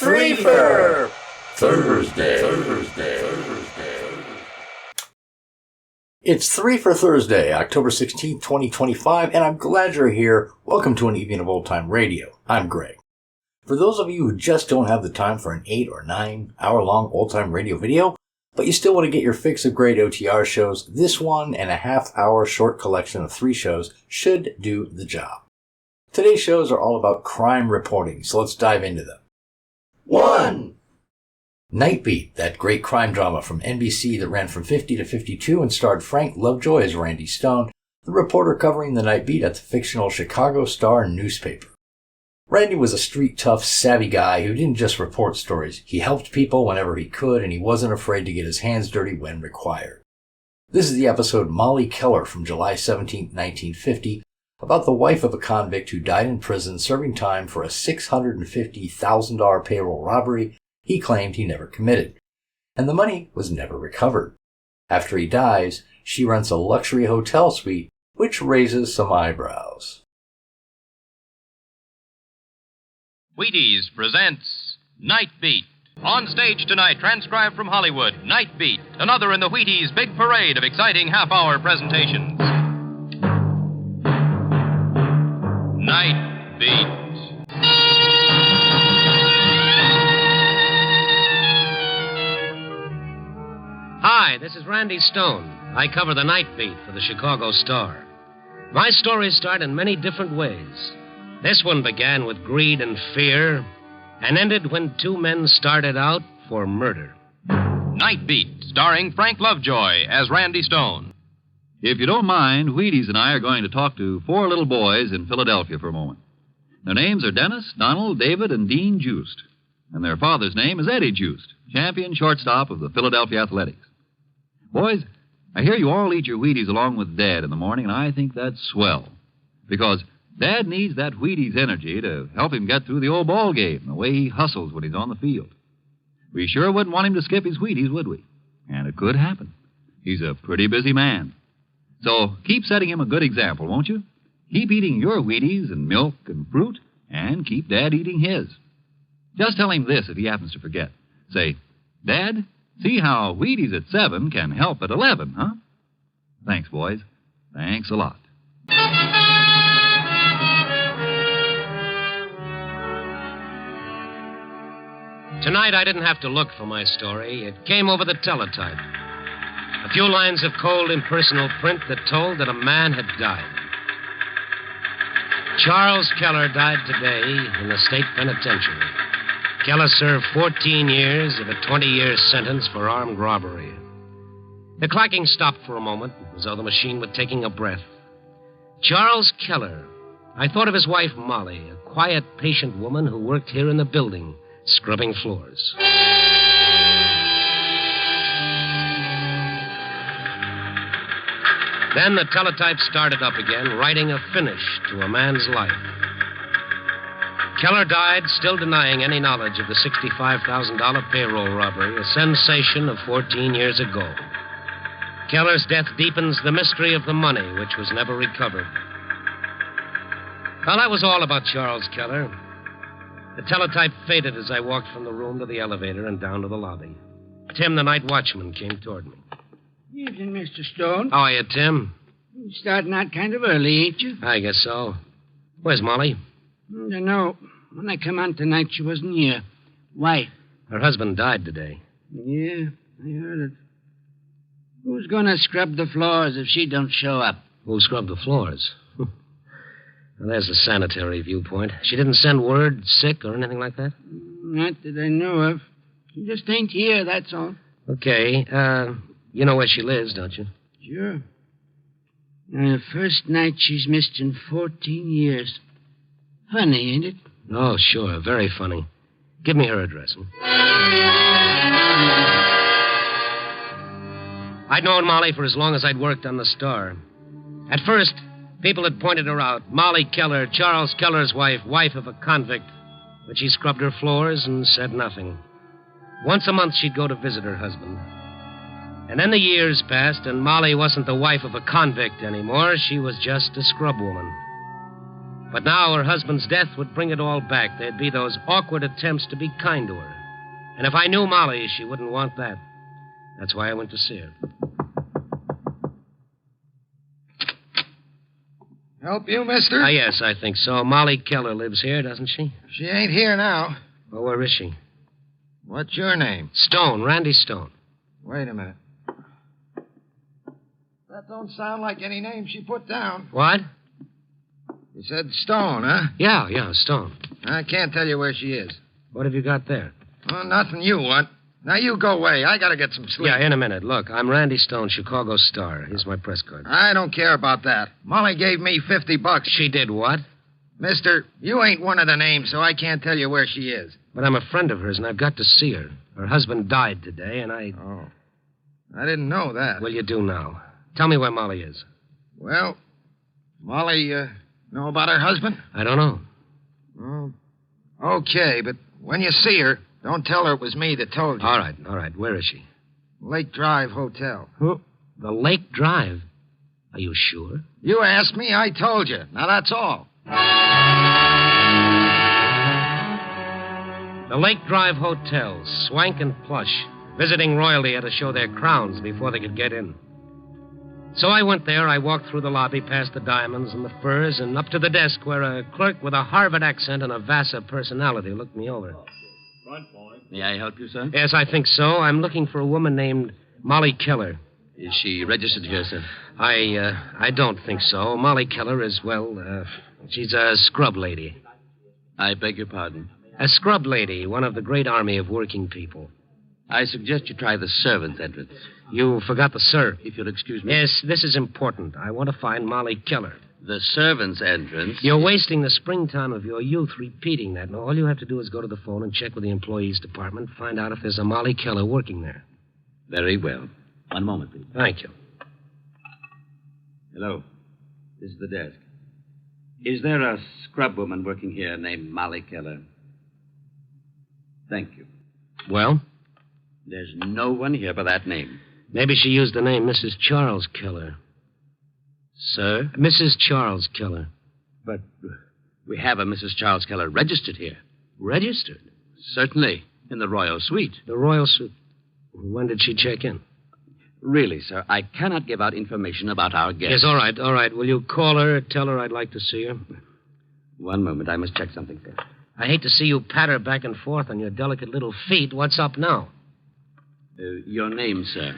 Three-Fer Thursday. It's Three-Fer Thursday, October 16th, 2025, and I'm glad you're here. Welcome to an evening of old-time radio. I'm Greg. For those of you who just don't have the time for an 8 or 9 hour-long old-time radio video, but you still want to get your fix of great OTR shows, this 1.5 hour short collection of 3 shows should do the job. Today's shows are all about crime reporting, so let's dive into them. 1. Night Beat, that great crime drama from NBC that ran from 50 to 52 and starred Frank Lovejoy as Randy Stone, the reporter covering the night beat at the fictional Chicago Star newspaper. Randy was a street-tough, savvy guy who didn't just report stories. He helped people whenever he could, and he wasn't afraid to get his hands dirty when required. This is the episode Molly Keller from July 17, 1950, about the wife of a convict who died in prison serving time for a $650,000 payroll robbery he claimed he never committed, and the money was never recovered. After he dies, she rents a luxury hotel suite, which raises some eyebrows. Wheaties presents Night Beat. On stage tonight, transcribed from Hollywood, Night Beat, another in the Wheaties' big parade of exciting half-hour presentations. Night Beat. Hi, this is Randy Stone. I cover the Night Beat for the Chicago Star. My stories start in many different ways. This one began with greed and fear and ended when 2 men started out for murder. Night Beat, starring Frank Lovejoy as Randy Stone. If you don't mind, Wheaties and I are going to talk to 4 little boys in Philadelphia for a moment. Their names are Dennis, Donald, David, and Dean Joost. And their father's name is Eddie Joost, champion shortstop of the Philadelphia Athletics. Boys, I hear you all eat your Wheaties along with Dad in the morning, and I think that's swell. Because Dad needs that Wheaties energy to help him get through the old ball game, the way he hustles when he's on the field. We sure wouldn't want him to skip his Wheaties, would we? And it could happen. He's a pretty busy man. So keep setting him a good example, won't you? Keep eating your Wheaties and milk and fruit, and keep Dad eating his. Just tell him this if he happens to forget. Say, Dad, see how Wheaties at 7 can help at 11, huh? Thanks, boys. Thanks a lot. Tonight, I didn't have to look for my story. It came over the teletype. A few lines of cold, impersonal print that told that a man had died. Charles Keller died today in the state penitentiary. Keller served 14 years of a 20-year sentence for armed robbery. The clacking stopped for a moment, as though the machine were taking a breath. Charles Keller. I thought of his wife, Molly, a quiet, patient woman who worked here in the building, scrubbing floors. Then the teletype started up again, writing a finish to a man's life. Keller died, still denying any knowledge of the $65,000 payroll robbery, a sensation of 14 years ago. Keller's death deepens the mystery of the money, which was never recovered. Well, that was all about Charles Keller. The teletype faded as I walked from the room to the elevator and down to the lobby. Tim, the night watchman, came toward me. Evening, Mr. Stone. How are you, Tim? You're starting out kind of early, ain't you? I guess so. Where's Molly? I don't know. When I come on tonight, she wasn't here. Why? Her husband died today. Yeah, I heard it. Who's going to scrub the floors if she don't show up? Who scrubbed the floors? Well, there's the sanitary viewpoint. She didn't send word, sick, or anything like that? Not that I know of. She just ain't here, that's all. Okay, you know where she lives, don't you? Sure. The first night she's missed in 14 years. Funny, ain't it? Oh, sure. Very funny. Give me her address. I'd known Molly for as long as I'd worked on the Star. At first, people had pointed her out. Molly Keller, Charles Keller's wife of a convict. But she scrubbed her floors and said nothing. Once a month, she'd go to visit her husband. And then the years passed, and Molly wasn't the wife of a convict anymore. She was just a scrub woman. But now her husband's death would bring it all back. There'd be those awkward attempts to be kind to her. And if I knew Molly, she wouldn't want that. That's why I went to see her. Help you, mister? Yes, I think so. Molly Keller lives here, doesn't she? She ain't here now. Well, where is she? What's your name? Stone, Randy Stone. Wait a minute. That don't sound like any name she put down. What? You said Stone, huh? Yeah, Stone. I can't tell you where she is. What have you got there? Well, nothing you want. Now you go away. I gotta get some sleep. Yeah, in a minute. Look, I'm Randy Stone, Chicago Star. Here's my press card. I don't care about that. Molly gave me $50. She did what? Mister, you ain't one of the names, so I can't tell you where she is. But I'm a friend of hers, and I've got to see her. Her husband died today, and I... Oh. I didn't know that. Well, you do now. Tell me where Molly is. Well, Molly, know about her husband? I don't know. Oh. Okay, but when you see her, don't tell her it was me that told you. All right. Where is she? Lake Drive Hotel. Huh? The Lake Drive? Are you sure? You asked me, I told you. Now, that's all. The Lake Drive Hotel, swank and plush. Visiting royalty had to show their crowns before they could get in. So I went there. I walked through the lobby, past the diamonds and the furs, and up to the desk where a clerk with a Harvard accent and a Vassar personality looked me over. May I help you, sir? Yes, I think so. I'm looking for a woman named Molly Keller. Is she registered here, sir? I don't think so. Molly Keller is, she's a scrub lady. I beg your pardon. A scrub lady, one of the great army of working people. I suggest you try the servants' entrance. You forgot the sir. If you'll excuse me. Yes, this is important. I want to find Molly Keller. The servants' entrance? You're wasting the springtime of your youth repeating that. Now, all you have to do is go to the phone and check with the employees department, find out if there's a Molly Keller working there. Very well. One moment, please. Thank you. Hello. This is the desk. Is there a scrub woman working here named Molly Keller? Thank you. Well? There's no one here by that name. Maybe she used the name Mrs. Charles Keller. Sir? Mrs. Charles Keller. But we have a Mrs. Charles Keller registered here. Registered? Certainly. In the Royal Suite. The Royal Suite? When did she check in? Really, sir, I cannot give out information about our guests. Yes, all right. Will you call her or tell her I'd like to see her? One moment. I must check something first. I hate to see you patter back and forth on your delicate little feet. What's up now? Your name, sir?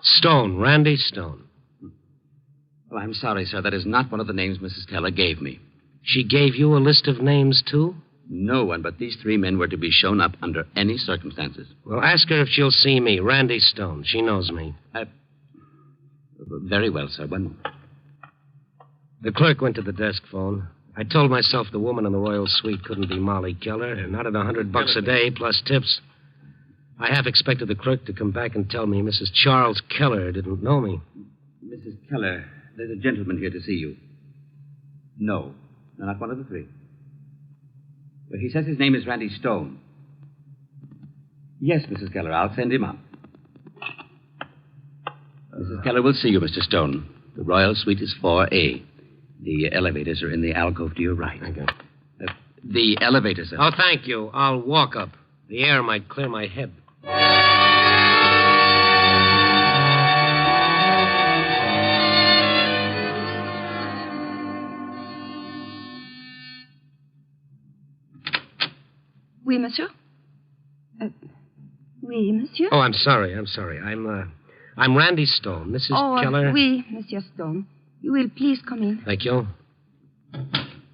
Stone, Randy Stone. Well, I'm sorry, sir. That is not one of the names Mrs. Keller gave me. She gave you a list of names, too? No one but these three men were to be shown up under any circumstances. Well, ask her if she'll see me, Randy Stone. She knows me. Very well, sir. One moment. The clerk went to the desk phone. I told myself the woman in the Royal Suite couldn't be Molly Keller, not at $100 a day plus tips. I half expected the clerk to come back and tell me Mrs. Charles Keller didn't know me. Mrs. Keller, there's a gentleman here to see you. No, not one of the three. Well, he says his name is Randy Stone. Yes, Mrs. Keller, I'll send him up. Mrs. Keller will see you, Mr. Stone. The Royal Suite is 4A. The elevators are in the alcove to your right. Thank you. The elevators, sir. Oh, thank you. I'll walk up. The air might clear my head. Oui, monsieur? Oui, monsieur? Oh, I'm sorry. I'm Randy Stone. Mrs. Keller. Oui, Monsieur Stone. You will please come in. Thank you.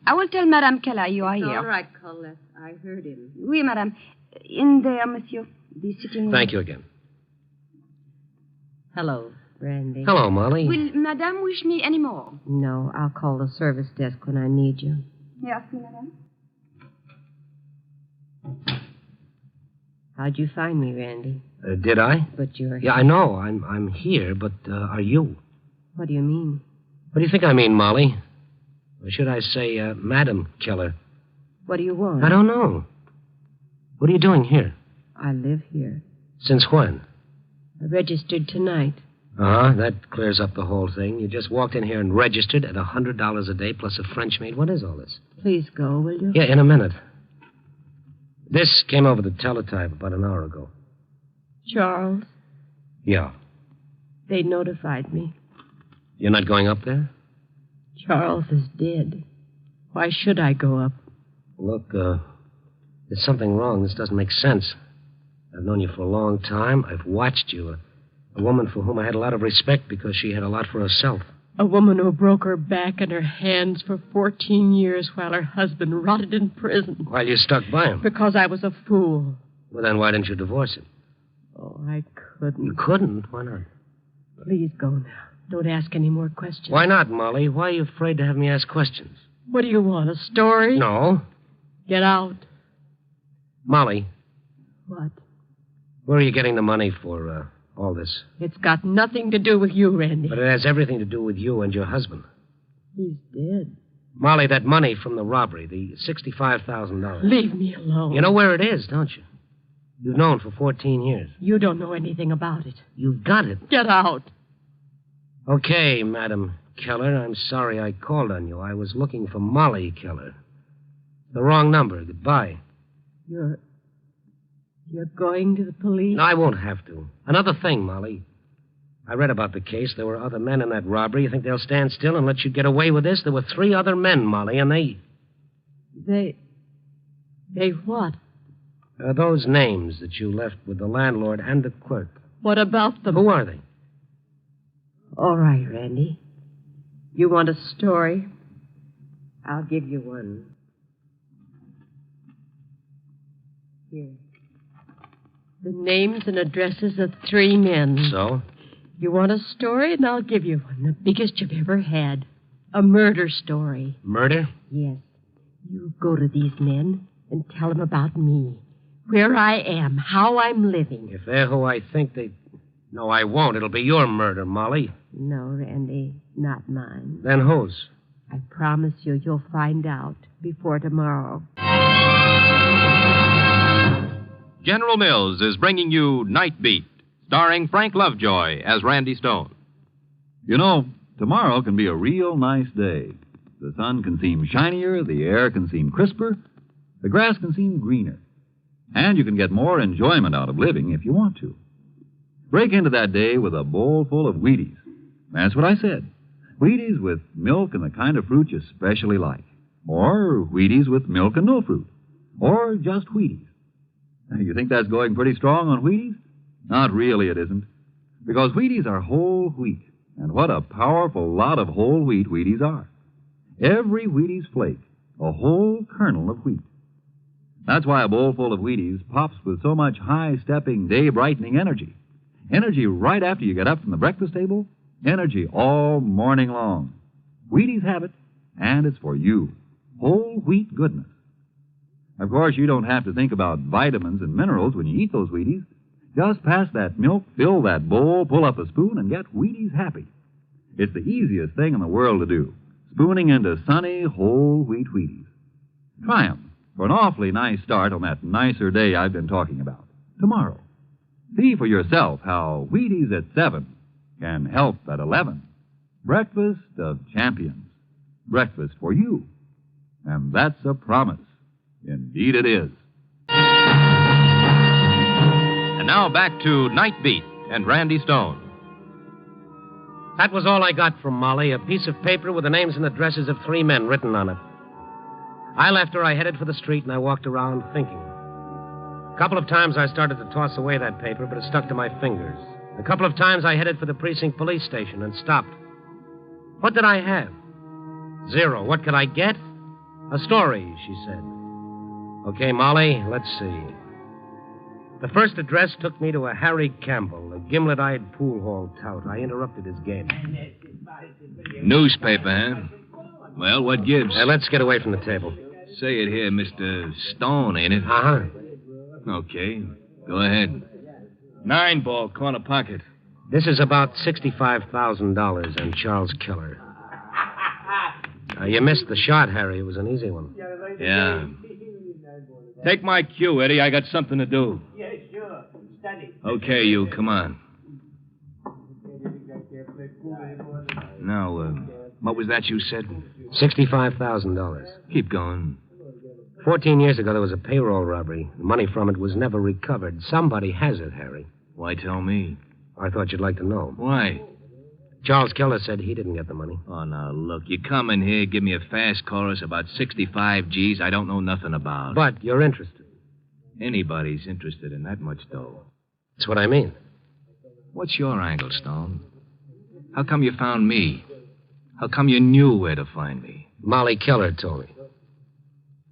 I will tell Madame Keller you are here. All right, Colette. I heard him. Oui, Madame. In there, Monsieur. The sitting room. Thank you again. Hello, Randy. Hello, Molly. Will Madame wish me any more? No, I'll call the service desk when I need you. Merci, Madame. How'd you find me, Randy? Did I? But you're Yeah, I know. I'm here, but are you? What do you mean? What do you think I mean, Molly? Or should I say, Madam Keller? What do you want? I don't know. What are you doing here? I live here. Since when? I registered tonight. Uh-huh, that clears up the whole thing. You just walked in here and registered at $100 a day plus a French maid. What is all this? Please go, will you? Yeah, in a minute. This came over the teletype about an hour ago. Charles, Yeah. they notified me. You're not going up there? Charles is dead. Why should I go up? Look, there's something wrong. This doesn't make sense. I've known you for a long time. I've watched you. A woman for whom I had a lot of respect because she had a lot for herself. A woman who broke her back and her hands for 14 years while her husband rotted in prison. While you stuck by him? Because I was a fool. Well, then why didn't you divorce him? Oh, I couldn't. You couldn't? Why not? Please go now. Don't ask any more questions. Why not, Molly? Why are you afraid to have me ask questions? What do you want, a story? No. Get out. Molly, What? where are you getting the money for all this? It's got nothing to do with you, Randy. But it has everything to do with you and your husband. He's dead. Molly, that money from the robbery, the $65,000. Leave me alone. You know where it is, don't you? You've known for 14 years. You don't know anything about it. You've got it. Get out. Okay, Madam Keller, I'm sorry I called on you. I was looking for Molly Keller. The wrong number. Goodbye. You're going to the police? No, I won't have to. Another thing, Molly. I read about the case. There were other men in that robbery. You think they'll stand still and let you get away with this? There were 3 other men, Molly, and they... They what? Those names that you left with the landlord and the clerk. What about them? Who are they? All right, Randy. You want a story? I'll give you one. Here. The names and addresses of 3 men. So? You want a story, and I'll give you one. The biggest you've ever had. A murder story. Murder? Yes. You go to these men and tell them about me. Where I am, how I'm living. If they're who I think they... No, I won't. It'll be your murder, Molly. No, Randy, not mine. Then whose? I promise you'll find out before tomorrow. General Mills is bringing you Night Beat, starring Frank Lovejoy as Randy Stone. You know, tomorrow can be a real nice day. The sun can seem shinier, the air can seem crisper, the grass can seem greener. And you can get more enjoyment out of living if you want to. Break into that day with a bowl full of Wheaties. That's what I said. Wheaties with milk and the kind of fruit you especially like. Or Wheaties with milk and no fruit. Or just Wheaties. You think that's going pretty strong on Wheaties? Not really, it isn't. Because Wheaties are whole wheat. And what a powerful lot of whole wheat Wheaties are. Every Wheaties flake, a whole kernel of wheat. That's why a bowl full of Wheaties pops with so much high-stepping, day-brightening energy. Energy right after you get up from the breakfast table. Energy all morning long. Wheaties have it, and it's for you. Whole wheat goodness. Of course, you don't have to think about vitamins and minerals when you eat those Wheaties. Just pass that milk, fill that bowl, pull up a spoon, and get Wheaties happy. It's the easiest thing in the world to do. Spooning into sunny, whole wheat Wheaties. Try 'em for an awfully nice start on that nicer day I've been talking about. Tomorrow. See for yourself how Wheaties at 7 can help at 11. Breakfast of champions. Breakfast for you. And that's a promise. Indeed it is. And now back to Night Beat and Randy Stone. That was all I got from Molly, a piece of paper with the names and addresses of 3 men written on it. I left her, I headed for the street, and I walked around thinking. A couple of times I started to toss away that paper, but it stuck to my fingers. A couple of times I headed for the precinct police station and stopped. What did I have? 0. What could I get? A story, she said. Okay, Molly, let's see. The first address took me to a Harry Campbell, a gimlet-eyed pool hall tout. I interrupted his game. Newspaper, huh? Well, what gives? Let's get away from the table. Say it here, Mr. Stone, ain't it? Uh-huh. Okay, go ahead. 9-ball, corner pocket. This is about $65,000 and Charles Keller. You missed the shot, Harry. It was an easy one. Yeah. Take my cue, Eddie. I got something to do. Yeah, sure. Study. Okay, you, come on. Now, what was that you said? $65,000. Keep going. 14 years ago, there was a payroll robbery. The money from it was never recovered. Somebody has it, Harry. Why tell me? I thought you'd like to know. Why? Charles Keller said he didn't get the money. Oh, now, look, you come in here, give me a fast chorus about 65 G's I don't know nothing about. But you're interested. Anybody's interested in that much dough. That's what I mean. What's your angle, Stone? How come you found me? How come you knew where to find me? Molly Keller told me.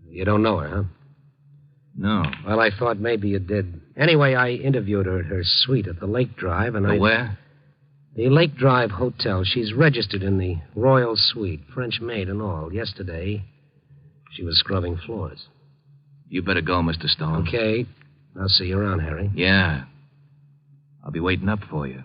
You don't know her, huh? No. Well, I thought maybe you did. Anyway, I interviewed her at her suite at the Lake Drive, and Where? The Lake Drive Hotel. She's registered in the Royal Suite, French maid and all. Yesterday, she was scrubbing floors. You better go, Mr. Stone. Okay. I'll see you around, Harry. Yeah. I'll be waiting up for you.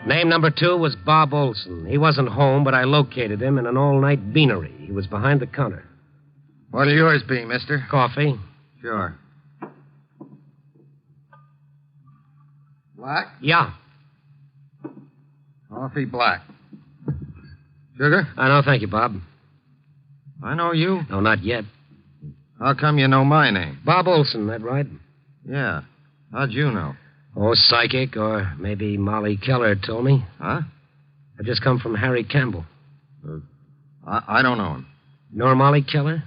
Name number 2 was Bob Olson. He wasn't home, but I located him in an all-night beanery. He was behind the counter. What'll yours be, mister? Coffee. Sure. Black? Yeah. Coffee black. Sugar? No, thank you, Bob. I know you. No, not yet. How come you know my name? Bob Olson, that right? Yeah. How'd you know? Oh, psychic, or maybe Molly Keller told me. Huh? I just come from Harry Campbell. I don't know him. Nor Molly Keller?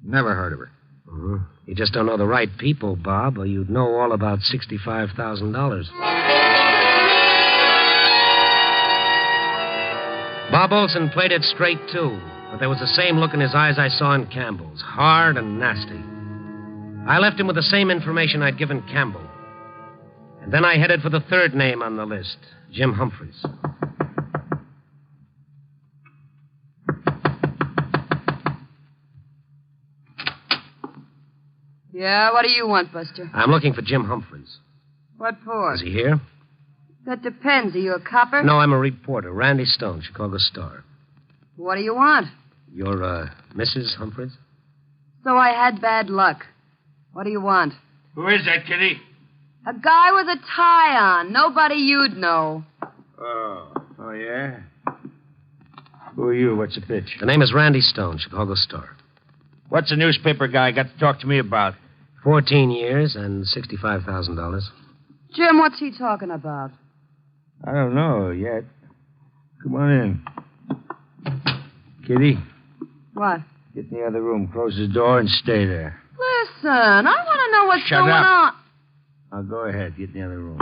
Never heard of her. Mm-hmm. You just don't know the right people, Bob, or you'd know all about $65,000. Bob Olson played it straight, too. But there was the same look in his eyes I saw in Campbell's. Hard and nasty. I left him with the same information I'd given Campbell. And then I headed for the third name on the list, Jim Humphreys. Yeah, what do you want, Buster? I'm looking for Jim Humphreys. What for? Is he here? That depends. Are you a copper? No, I'm a reporter. Randy Stone, Chicago Star. What do you want? You're, Mrs. Humphreys? So I had bad luck. What do you want? Who is that, Kitty? A guy with a tie on. Nobody you'd know. Oh, yeah? Who are you? What's the pitch? The name is Randy Stone, Chicago Star. What's the newspaper guy got to talk to me about? 14 years and $65,000. Jim, what's he talking about? I don't know yet. Come on in. Kitty, What? get in the other room, close the door, and stay there. Listen, I want to know what's Shut going up. on. Now, go ahead. Get in the other room.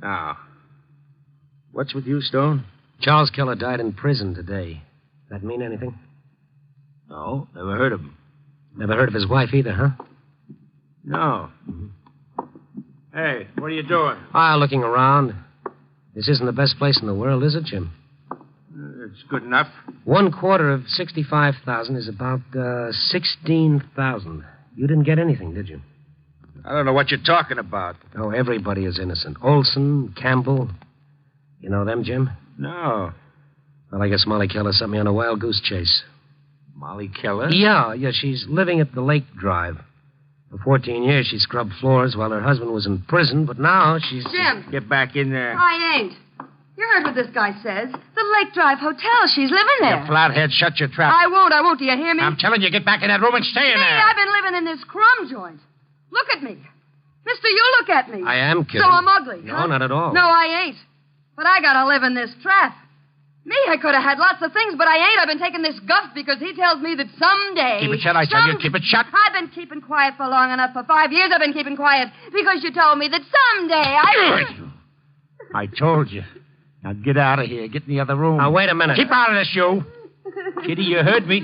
Now, what's with you, Stone? Charles Keller died in prison today. That mean anything? No, never heard of him. Never heard of his wife either, huh? No. Hey, what are you doing? Looking around. This isn't the best place in the world, is it, Jim? It's good enough. 1/4 of 65,000 is about 16,000. You didn't get anything, did you? I don't know what you're talking about. Oh, everybody is innocent. Olson, Campbell. You know them, Jim? No. Well, I guess Molly Keller sent me on a wild goose chase. Molly Keller? Yeah, she's living at the Lake Drive. For 14 years, she scrubbed floors while her husband was in prison, but now she's... Jim. Get back in there. I ain't. You heard what this guy says. The Lake Drive Hotel. She's living there. You flathead, shut your trap. I won't. Do you hear me? I'm telling you, get back in that room and stay in Me, there. I've been living in this crumb joint. Look at me. Mister, you look at me. I am kidding. So I'm ugly, No, huh? not at all. No, I ain't. But I gotta live in this trap. Me, I could have had lots of things, but I ain't. I've been taking this guff because he tells me that someday... Keep it shut, I tell you. Keep it shut. I've been keeping quiet for long enough. For 5 years I've been keeping quiet because you told me that someday I... I told you. Now get out of here. Get in the other room. Now, wait a minute. Keep out of this, you. Kitty, you heard me.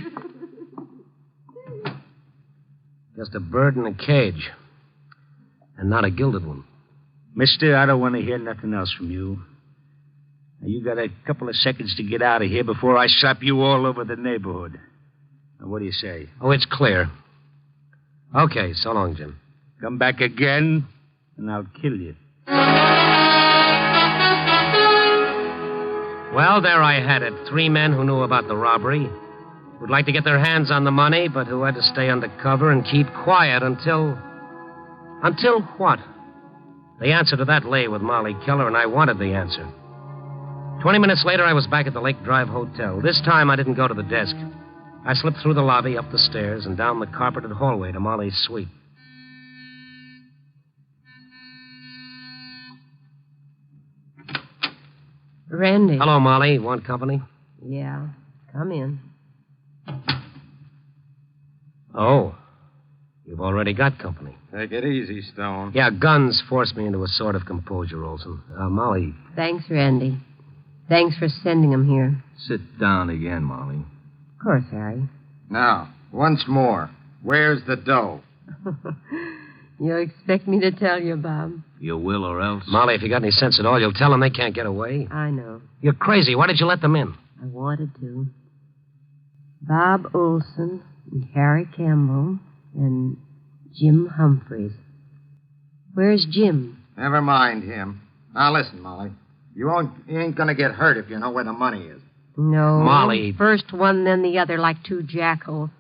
Just a bird in a cage. And not a gilded one. Mister, I don't want to hear nothing else from you. Now, you got a couple of seconds to get out of here before I slap you all over the neighborhood. Now, what do you say? Oh, it's clear. Okay, so long, Jim. Come back again, and I'll kill you. Well, there I had it. 3 men who knew about the robbery. who'd like to get their hands on the money, but who had to stay undercover and keep quiet until... Until what? The answer to that lay with Molly Keller, and I wanted the answer. 20 minutes later, I was back at the Lake Drive Hotel. This time, I didn't go to the desk. I slipped through the lobby, up the stairs, and down the carpeted hallway to Molly's suite. Randy. Hello, Molly. Want company? Yeah, come in. Oh, you've already got company. Take it easy, Stone. Yeah, guns forced me into a sort of composure, Olson. Molly. Thanks, Randy. Thanks for sending him here. Sit down again, Molly. Of course, Harry. Now, once more, where's the dough? You expect me to tell you, Bob? You will or else. Molly, if you got any sense at all, you'll tell them they can't get away. I know. You're crazy. Why did you let them in? I wanted to. Bob Olson and Harry Campbell and Jim Humphreys. Where's Jim? Never mind him. Now, listen, Molly. You ain't gonna get hurt if you know where the money is. No. Molly. First one, then the other, like two jackals.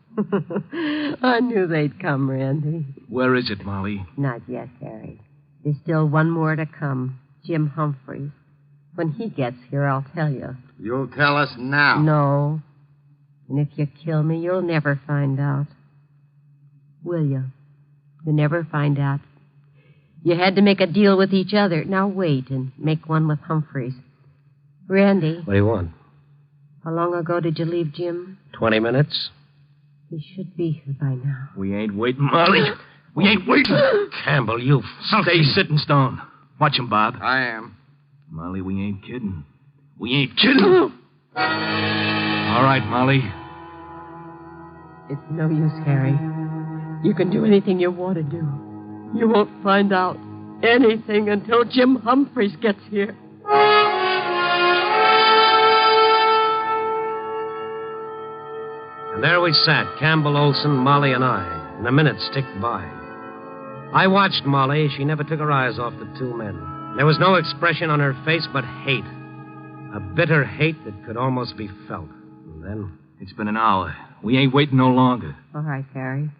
I knew they'd come, Randy. Where is it, Molly? Not yet, Harry. There's still one more to come. Jim Humphreys. When he gets here, I'll tell you. You'll tell us now. No. And if you kill me, you'll never find out. Will you? You'll never find out. You had to make a deal with each other. Now wait and make one with Humphreys. Randy. What do you want? How long ago did you leave Jim? 20 minutes. He should be here by now. We ain't waiting, Molly. We ain't waiting. Campbell, you... Stay sitting, Stone. Watch him, Bob. I am. Molly, we ain't kidding. We ain't kidding. All right, Molly. It's no use, Harry. You can do anything you want to do. You won't find out anything until Jim Humphreys gets here. And there we sat, Campbell, Olson, Molly, and I, and the minutes ticked by. I watched Molly. She never took her eyes off the two men. There was no expression on her face but hate. A bitter hate that could almost be felt. And then... It's been an hour. We ain't waiting no longer. All right, Harry.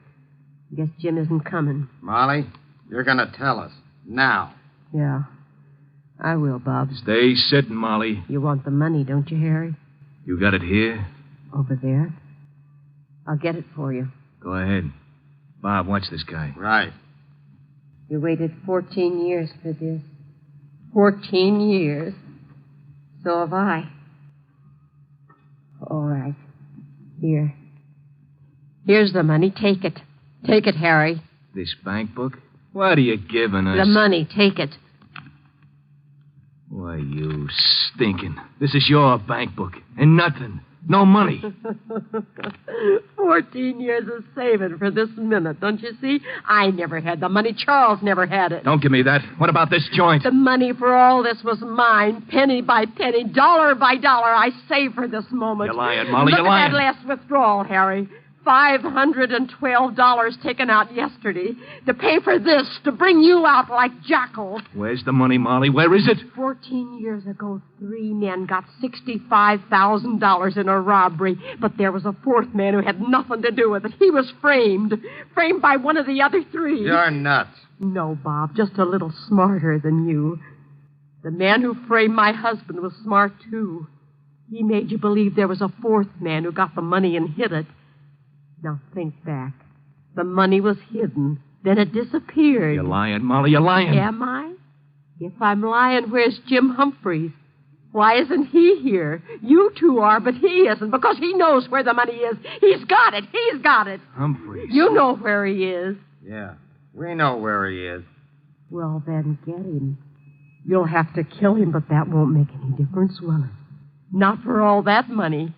Guess Jim isn't coming. Molly, you're gonna tell us. Now. Yeah. I will, Bob. Stay sitting, Molly. You want the money, don't you, Harry? You got it here? Over there. I'll get it for you. Go ahead. Bob, watch this guy. Right. You waited 14 years for this. 14 years. So have I. All right. Here. Here's the money. Take it. Take it, Harry. This bank book? What are you giving us? The money. Take it. Why, you stinking. This is your bank book. And nothing. No money. 14 years of saving for this minute, don't you see? I never had the money. Charles never had it. Don't give me that. What about this joint? The money for all this was mine, penny by penny, dollar by dollar. I saved for this moment. You're lying, Molly. Look You're lying. at that last withdrawal, Harry. $512 taken out yesterday to pay for this, to bring you out like jackals. Where's the money, Molly? Where is it? 14 years ago, 3 men got $65,000 in a robbery, but there was a fourth man who had nothing to do with it. He was framed by one of the other 3. You're nuts. No, Bob, just a little smarter than you. The man who framed my husband was smart, too. He made you believe there was a fourth man who got the money and hid it. Now, think back. The money was hidden. Then it disappeared. You're lying, Molly. You're lying. Am I? If I'm lying, where's Jim Humphreys? Why isn't he here? You two are, but he isn't, because he knows where the money is. He's got it. He's got it. Humphreys. You know where he is. Yeah, we know where he is. Well, then get him. You'll have to kill him, but that won't make any difference, will it? Not for all that money.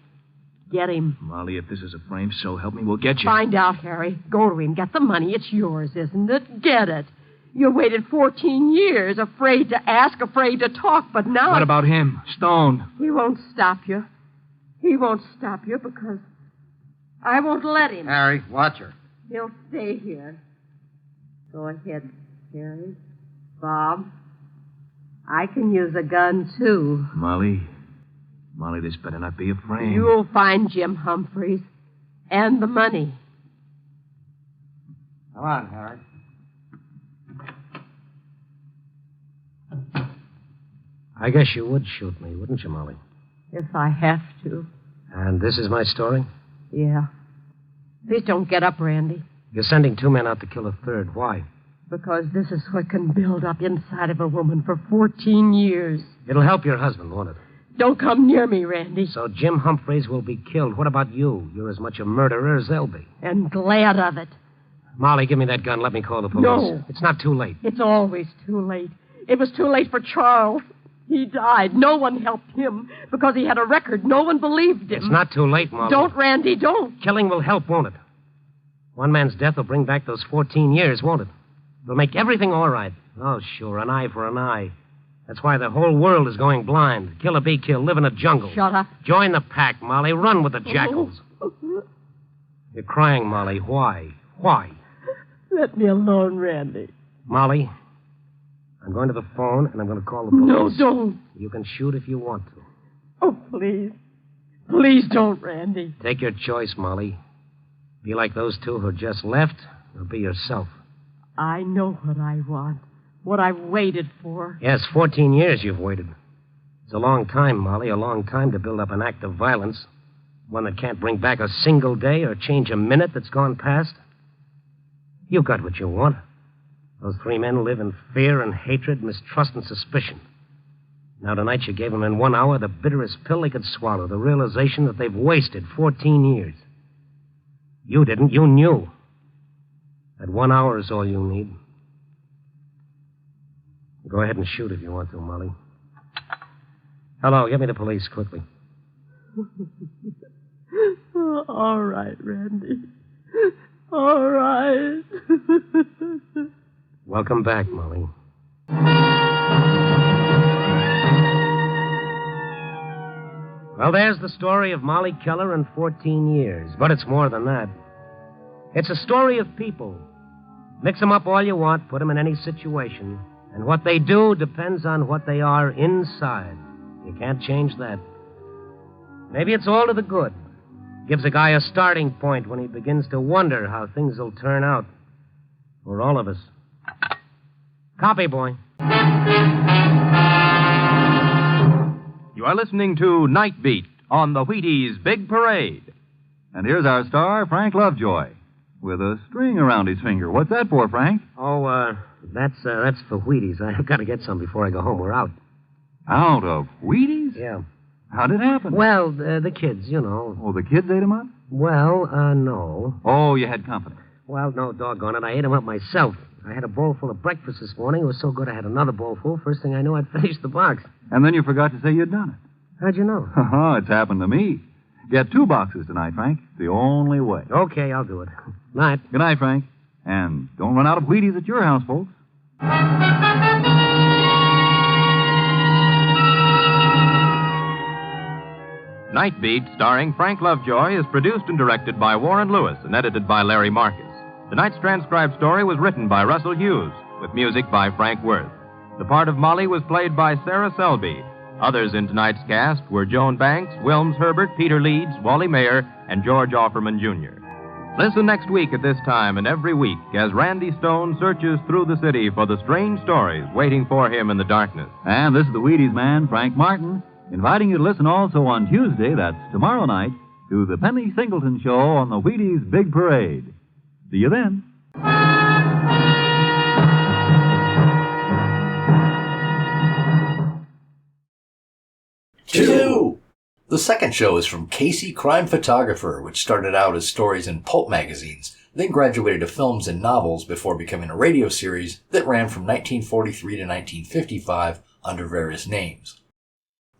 Get him. Molly, if this is a frame, so help me, we'll get you. Find out, Harry. Go to him. Get the money. It's yours, isn't it? Get it. You waited 14 years, afraid to ask, afraid to talk, but now... What about him? Stone. He won't stop you. He won't stop you because I won't let him. Harry, watch her. He'll stay here. Go ahead, Harry. Bob, I can use a gun, too. Molly, this better not be a frame. You'll find Jim Humphreys. And the money. Come on, Harry. I guess you would shoot me, wouldn't you, Molly? If I have to. And this is my story? Yeah. Please don't get up, Randy. You're sending 2 men out to kill a third. Why? Because this is what can build up inside of a woman for 14 years. It'll help your husband, won't it? Don't come near me, Randy. So Jim Humphreys will be killed. What about you? You're as much a murderer as they'll be. And glad of it. Molly, give me that gun. Let me call the police. No. It's not too late. It's always too late. It was too late for Charles. He died. No one helped him because he had a record. No one believed him. It's not too late, Molly. Don't, Randy, don't. Killing will help, won't it? One man's death will bring back those 14 years, won't it? It'll make everything all right. Oh, sure, an eye for an eye. That's why the whole world is going blind. Kill or be killed. Live in a jungle. Shut up. Join the pack, Molly. Run with the jackals. You're crying, Molly. Why? Why? Let me alone, Randy. Molly, I'm going to the phone, and I'm going to call the police. No, don't. You can shoot if you want to. Oh, please. Please don't, Randy. Take your choice, Molly. Be like those two who just left, or be yourself. I know what I want. What I've waited for. Yes, 14 years you've waited. It's a long time, Molly, a long time to build up an act of violence. One that can't bring back a single day or change a minute that's gone past. You got what you want. Those 3 men live in fear and hatred, mistrust and suspicion. Now tonight you gave them in 1 hour the bitterest pill they could swallow, the realization that they've wasted 14 years. You didn't. You knew. That 1 hour is all you need. Go ahead and shoot if you want to, Molly. Hello, get me the police, quickly. All right, Randy. All right. Welcome back, Molly. Well, there's the story of Molly Keller in 14 years. But it's more than that. It's a story of people. Mix them up all you want, put them in any situation. And what they do depends on what they are inside. You can't change that. Maybe it's all to the good. Gives a guy a starting point when he begins to wonder how things will turn out. For all of us. Copy, boy. You are listening to Night Beat on the Wheaties Big Parade. And here's our star, Frank Lovejoy, with a string around his finger. What's that for, Frank? Oh, that's for Wheaties. I've got to get some before I go home. We're out. Out of Wheaties? Yeah. How'd it happen? Well, the kids, you know. Oh, the kids ate them up? Well, no. Oh, you had company. Well, no, doggone it. I ate them up myself. I had a bowl full of breakfast this morning. It was so good I had another bowl full. First thing I knew, I'd finished the box. And then you forgot to say you'd done it. How'd you know? It's happened to me. Get 2 boxes tonight, Frank. It's the only way. Okay, I'll do it. Night. Good night, Frank. And don't run out of Wheaties at your house, folks. Night Beat, starring Frank Lovejoy, is produced and directed by Warren Lewis and edited by Larry Marcus. Tonight's transcribed story was written by Russell Hughes, with music by Frank Worth. The part of Molly was played by Sarah Selby. Others in tonight's cast were Joan Banks, Wilms Herbert, Peter Leeds, Wally Mayer, and George Offerman, Jr. Listen next week at this time and every week as Randy Stone searches through the city for the strange stories waiting for him in the darkness. And this is the Wheaties man, Frank Martin, inviting you to listen also on Tuesday, that's tomorrow night, to the Penny Singleton Show on the Wheaties Big Parade. See you then. Two. The second show is from Casey Crime Photographer, which started out as stories in pulp magazines, then graduated to films and novels before becoming a radio series that ran from 1943 to 1955 under various names.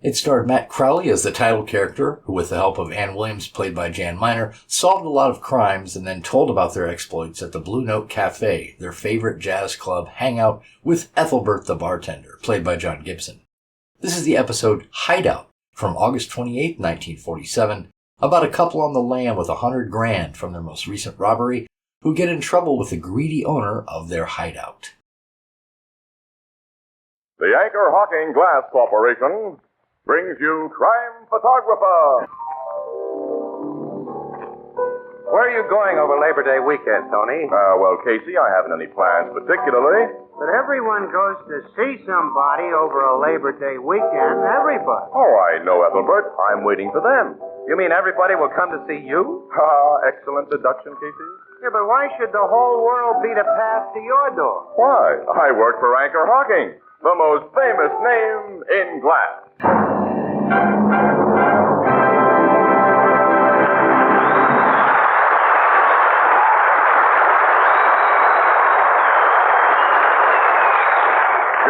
It starred Matt Crowley as the title character, who with the help of Ann Williams, played by Jan Miner, solved a lot of crimes and then told about their exploits at the Blue Note Cafe, their favorite jazz club hangout, with Ethelbert the bartender, played by John Gibson. This is the episode Hideout from August 28, 1947, about a couple on the lam with $100,000 from their most recent robbery who get in trouble with the greedy owner of their hideout. The Anchor Hawking Glass Corporation brings you Crime Photographer. Where are you going over Labor Day weekend, Tony? Well, Casey, I haven't any plans particularly. But everyone goes to see somebody over a Labor Day weekend. Everybody. Oh, I know, Ethelbert. I'm waiting for them. You mean everybody will come to see you? Excellent deduction, Casey. Yeah, but why should the whole world beat a path to your door? Why? I work for Anchor Hawking, the most famous name in glass.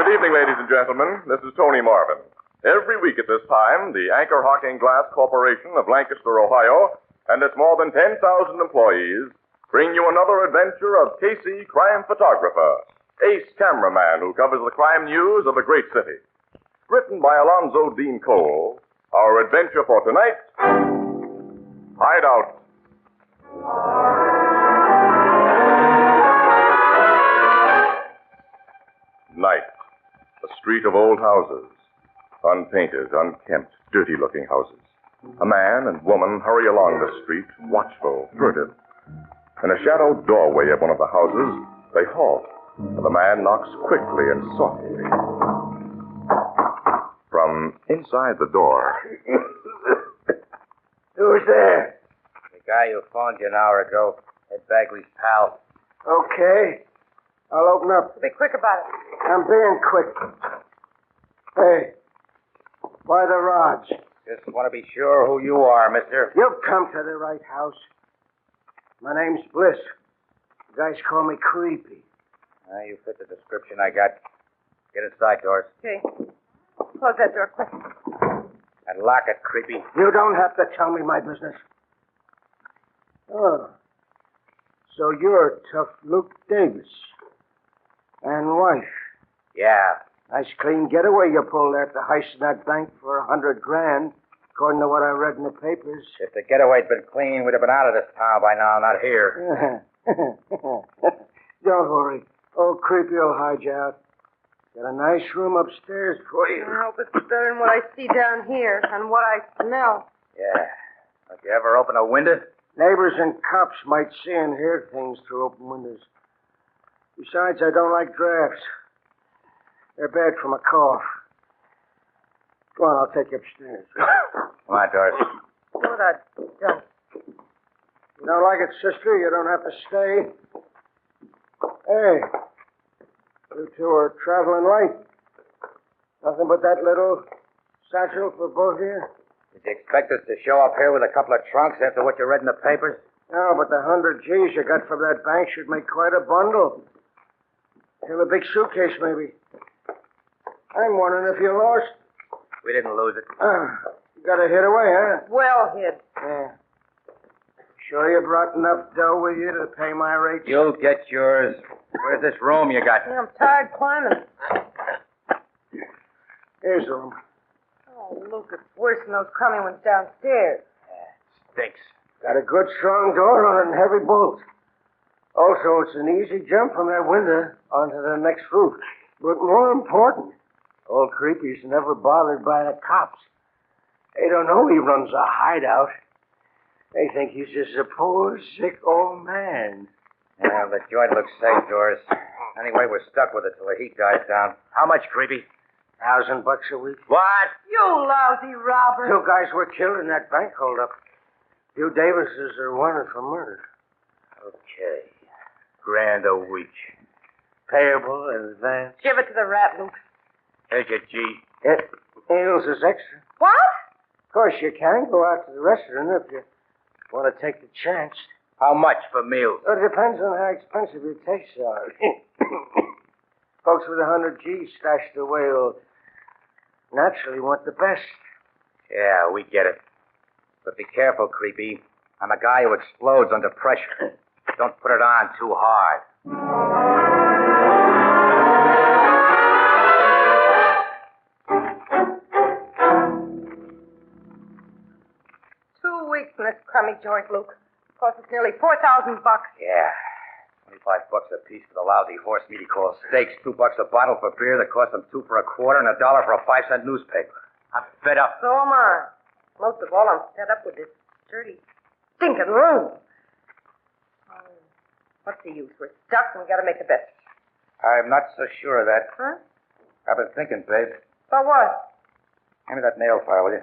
Good evening, ladies and gentlemen. This is Tony Marvin. Every week at this time, the Anchor Hawking Glass Corporation of Lancaster, Ohio, and its more than 10,000 employees bring you another adventure of Casey, crime photographer, ace cameraman who covers the crime news of the great city. Written by Alonzo Dean Cole, our adventure for tonight, Hideout. Night. A street of old houses. Unpainted, unkempt, dirty-looking houses. A man and woman hurry along the street, watchful, furtive. In a shadowed doorway of one of the houses, they halt, and the man knocks quickly and softly. From inside the door... Who's there? The guy who phoned you an hour ago. Ed Bagley's pal. Okay. I'll open up. Be quick about it. I'm being quick. Hey, why the rods? Just want to be sure who you are, mister. You've come to the right house. My name's Bliss. The guys call me Creepy. You fit the description I got. Get inside, Doris. Okay. Close that door quick. And lock it, Creepy. You don't have to tell me my business. Oh. So you're tough Luke Davis. And wife. Yeah. Nice clean getaway you pulled after heisting that bank for $100,000, according to what I read in the papers. If the getaway'd been clean, we'd have been out of this town by now, not here. Don't worry. Old Creepy will hide you out. Got a nice room upstairs for you. I hope it's better than what I see down here and what I smell. Yeah. Don't you ever open a window? Neighbors and cops might see and hear things through open windows. Besides, I don't like drafts. They're bad for my cough. Go on, I'll take you upstairs. Come on, Doris. What I don't. You don't like it, sister? You don't have to stay. Hey, you two are traveling light. Nothing but that little satchel for both of you? Did you expect us to show up here with a couple of trunks after what you read in the papers? No, but the 100 G's you got from that bank should make quite a bundle. Fill a big suitcase, maybe. I'm wondering if you lost. We didn't lose it. You got to hid away, huh? Well hid. Yeah. Sure you brought enough dough with you to pay my rates? You'll get yours. Where's this room you got? I'm tired climbing. Here's the room. Oh, Luke, it's worse than those crummy ones downstairs. Stinks. Got a good strong door on it and heavy bolts. Also, it's an easy jump from that window onto the next roof. But more important, old Creepy's never bothered by the cops. They don't know he runs a hideout. They think he's just a poor, sick old man. Yeah, the joint looks safe, Doris. Anyway, we're stuck with it till the heat dies down. How much, Creepy? $1,000 a week. What? You lousy robber. 2 guys were killed in that bank holdup. 2 Davises are wanted for murder. Okay. $1,000 a week. Payable in advance. Give it to the rat, Luke. Here's your G. Meals is extra. What? Of course, you can go out to the restaurant if you want to take the chance. How much for meals? It depends on how expensive your tastes are. Folks with 100 G's stashed away will naturally want the best. Yeah, we get it. But be careful, Creepy. I'm a guy who explodes under pressure. Don't put it on too hard. 2 weeks in this crummy joint, Luke. Cost us nearly $4,000. Yeah. $25 a piece for the lousy horse meat he calls steaks, $2 a bottle for beer that cost him 2 for a quarter, and $1 for a 5-cent newspaper. I'm fed up. So am I. Most of all, I'm fed up with this dirty, stinking room. What's the use? We're stuck and we gotta make the best. I'm not so sure of that. Huh? I've been thinking, babe. About what? Hand me that nail file, will you?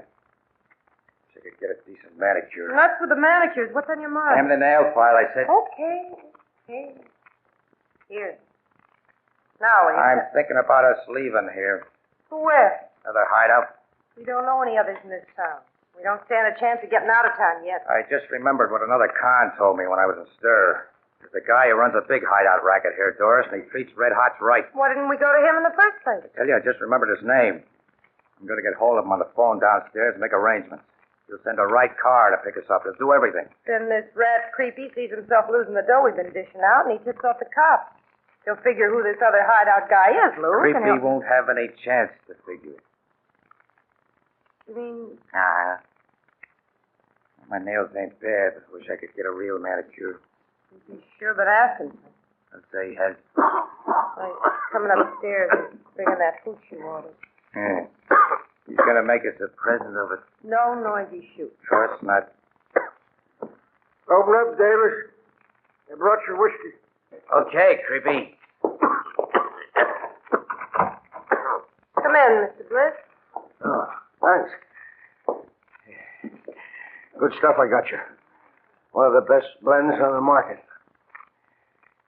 So I could get a decent manicure. Nuts with the manicures. What's on your mind? Hand me the nail file, I said. Okay. Here. Now, what do you I'm say? thinking about us leaving here. Where? Another hideout. We don't know any others in this town. We don't stand a chance of getting out of town yet. I just remembered what another con told me when I was in stir. There's a guy who runs a big hideout racket here, Doris, and he treats red hots right. Why didn't we go to him in the first place? I tell you, I just remembered his name. I'm going to get hold of him on the phone downstairs and make arrangements. He'll send a right car to pick us up. He'll do everything. Then this rat creepy sees himself losing the dough we've been dishing out, and he tips off the cops. He'll figure who this other hideout guy is, Lou. Creepy won't have any chance to figure it. You mean... Nah. My nails ain't bad. I wish I could get a real manicure. He's sure been asking. I'd say he has. Like, coming upstairs and bringing that hooch you wanted. Yeah. He's going to make us a present of it. No noisy shoot. Of course not. Open up, Davis. I brought your whiskey. Okay, Creepy. Come in, Mr. Bliss. Oh, thanks. Good stuff I got you. One of the best blends on the market.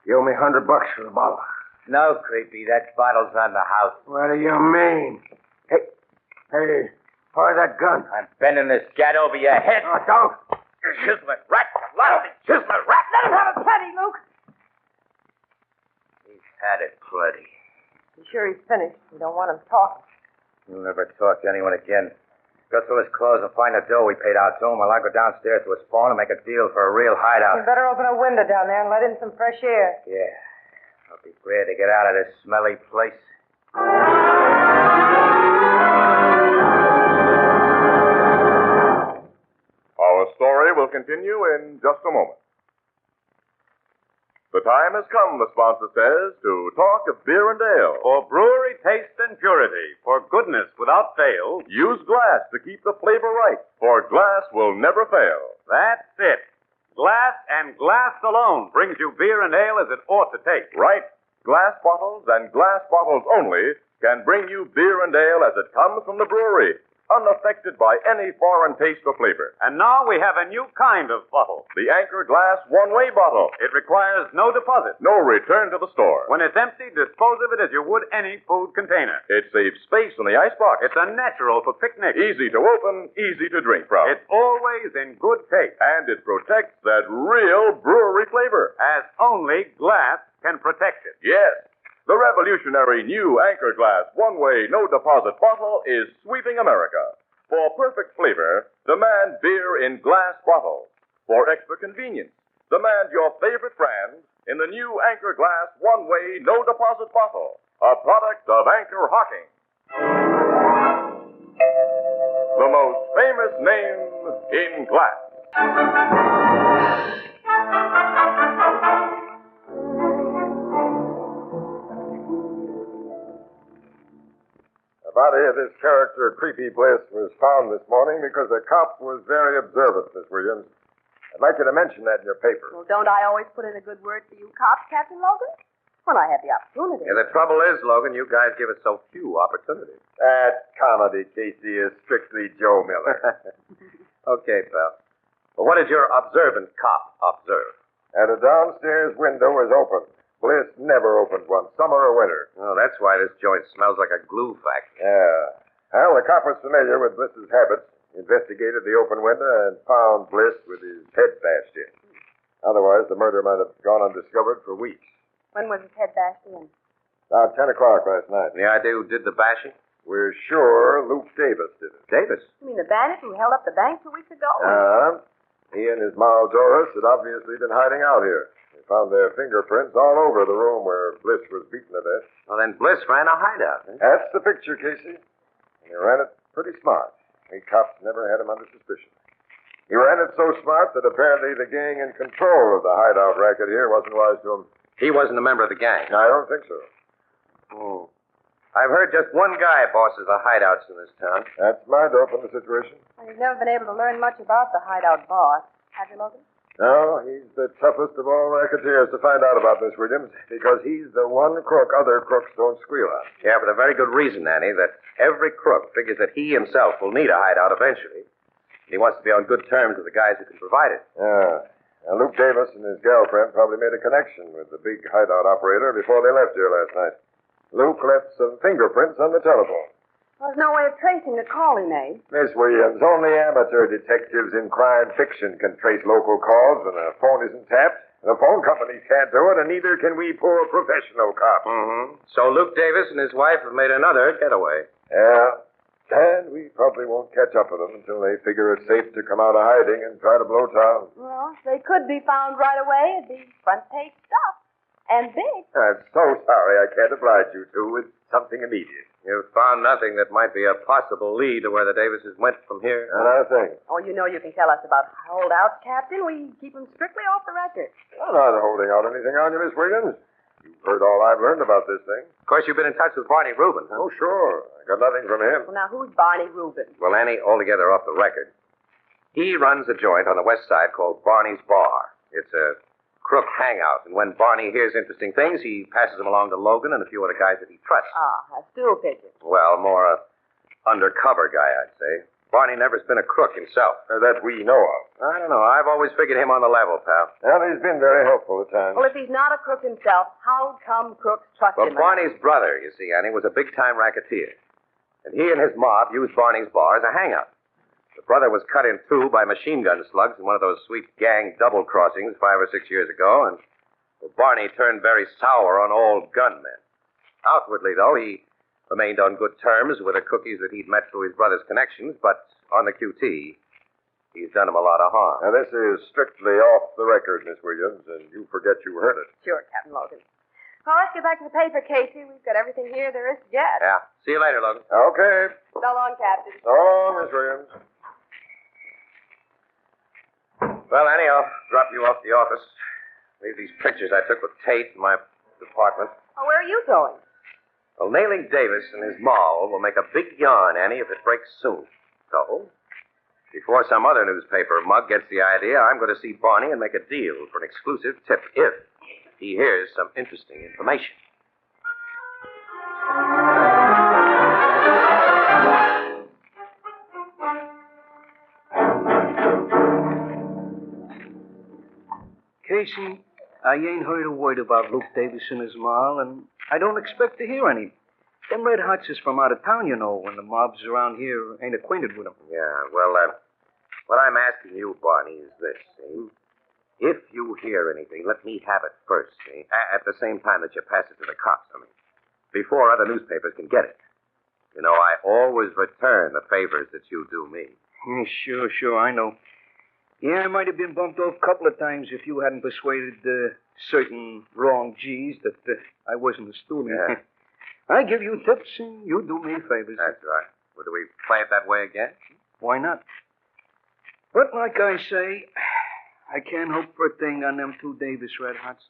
You owe me $100 for the bottle. No, Creepy. That bottle's on the house. What do you mean? Hey, fire that gun. I'm bending this gat over your head. Oh, don't. Chiseling rat. Lousy chiseling rat. Let him have it plenty, Luke. He's had it plenty. You sure he's finished? We don't want him talking. He'll never talk to anyone again. Go through his clothes and find the dough we paid out to him while I go downstairs to his phone and make a deal for a real hideout. You better open a window down there and let in some fresh air. Yeah. I'll be glad to get out of this smelly place. Our story will continue in just a moment. The time has come, the sponsor says, to talk of beer and ale. For brewery taste and purity, for goodness without fail. Use glass to keep the flavor right, for glass will never fail. That's it. Glass and glass alone brings you beer and ale as it ought to taste. Right. Glass bottles and glass bottles only can bring you beer and ale as it comes from the brewery, unaffected by any foreign taste or flavor. And now we have a new kind of bottle. The Anchor Glass one-way bottle. It requires no deposit. No return to the store. When it's empty, dispose of it as you would any food container. It saves space in the icebox. It's a natural for picnics. Easy to open, easy to drink from. It's always in good taste. And it protects that real brewery flavor. As only glass can protect it. Yes. The revolutionary new Anchor Glass one-way no-deposit bottle is sweeping America. For perfect flavor, demand beer in glass bottles. For extra convenience, demand your favorite brand in the new Anchor Glass one-way no-deposit bottle, a product of Anchor Hocking. The most famous name in glass. The body of this character, Creepy Bliss, was found this morning because a cop was very observant, Miss Williams. I'd like you to mention that in your paper. Well, don't I always put in a good word for you cops, Captain Logan? When I have the opportunity. Yeah, the trouble is, Logan, you guys give us so few opportunities. That comedy, Casey, is strictly Joe Miller. Okay, pal. Well, what did your observant cop observe? And a downstairs window was open. Bliss never opened one, summer or winter. Oh, that's why this joint smells like a glue factory. Yeah. Well, the cop was familiar with Bliss's habits. He investigated the open window and found Bliss with his head bashed in. Otherwise, the murder might have gone undiscovered for weeks. When was his head bashed in? About 10 o'clock last night. Any idea who did the bashing? We're sure Luke Davis did it. Davis? You mean the bandit who held up the bank 2 weeks ago? He and his Moll Doris had obviously been hiding out here. They found their fingerprints all over the room where Bliss was beaten to death. Well, then Bliss ran a hideout. That's the picture, Casey. And he ran it pretty smart. We cops never had him under suspicion. He ran it so smart that apparently the gang in control of the hideout racket here wasn't wise to him. He wasn't a member of the gang. I don't think so. Hmm. I've heard just one guy bosses the hideouts in this town. That's my dope in the situation. Well, you've never been able to learn much about the hideout boss, have you, Logan? No, he's the toughest of all racketeers to find out about, Miss Williams, because he's the one crook other crooks don't squeal on. Yeah, for the very good reason, Annie, that every crook figures that he himself will need a hideout eventually. He wants to be on good terms with the guys who can provide it. Yeah. Now, Luke Davis and his girlfriend probably made a connection with the big hideout operator before they left here last night. Luke left some fingerprints on the telephone. There's no way of tracing the calling, eh? Miss Williams, only amateur detectives in crime fiction can trace local calls when a phone isn't tapped. The phone companies can't do it, and neither can we poor professional cops. Mm-hmm. So Luke Davis and his wife have made another getaway. Yeah. And we probably won't catch up with them until they figure it's safe to come out of hiding and try to blow town. Well, if they could be found right away, it'd be front-page stuff. And big. I'm so sorry I can't oblige you two with something immediate. You've found nothing that might be a possible lead to where the Davises went from here? Another thing. Oh, you know you can tell us about holdouts, Captain. We keep them strictly off the record. I'm not holding out anything on you, Miss Williams. You've heard all I've learned about this thing. Of course, you've been in touch with Barney Rubin, huh? Oh, sure. I got nothing from him. Well, now, who's Barney Rubin? Well, Annie, altogether off the record. He runs a joint on the west side called Barney's Bar. It's a crook hangout, and when Barney hears interesting things, he passes them along to Logan and a few other guys that he trusts. Ah, a stool pigeon. Well, more a undercover guy, I'd say. Barney never's been a crook himself. That we know of. I don't know. I've always figured him on the level, pal. Well, he's been very helpful at times. Well, if he's not a crook himself, how come crooks trust Well, him? Barney's brother, you see, Annie, was a big-time racketeer. And he and his mob used Barney's bar as a hangout. The brother was cut in two by machine gun slugs in one of those sweet gang double crossings 5 or 6 years ago, and Barney turned very sour on old gunmen. Outwardly, though, he remained on good terms with the cookies that he'd met through his brother's connections, but on the QT, he's done him a lot of harm. Now, this is strictly off the record, Miss Williams, and you forget you heard it. Sure, Captain Logan. Well, let's get back to the paper, Casey. We've got everything here there is to get. Yeah. See you later, Logan. Okay. So long, Captain. So long, Miss Williams. Well, Annie, I'll drop you off the office. Leave these pictures I took with Tate in my department. Oh, where are you going? Well, nailing Davis and his moll will make a big yarn, Annie, if it breaks soon. So, before some other newspaper mug gets the idea, I'm going to see Barney and make a deal for an exclusive tip if he hears some interesting information. Casey, I ain't heard a word about Luke Davis and his moll, and I don't expect to hear any. Them red hots is from out of town, you know, when the mobs around here ain't acquainted with them. Yeah, well, what I'm asking you, Barney, is this, see? If you hear anything, let me have it first, see? At the same time that you pass it to the cops, I mean. Before other newspapers can get it. You know, I always return the favors that you do me. Yeah, sure, I know. Yeah, I might have been bumped off a couple of times if you hadn't persuaded certain wrong G's that I wasn't a student. Yeah. I give you tips and you do me favors. That's right. Well, do we play it that way again? Why not? But like I say, I can't hope for a thing on them two Davis red hots.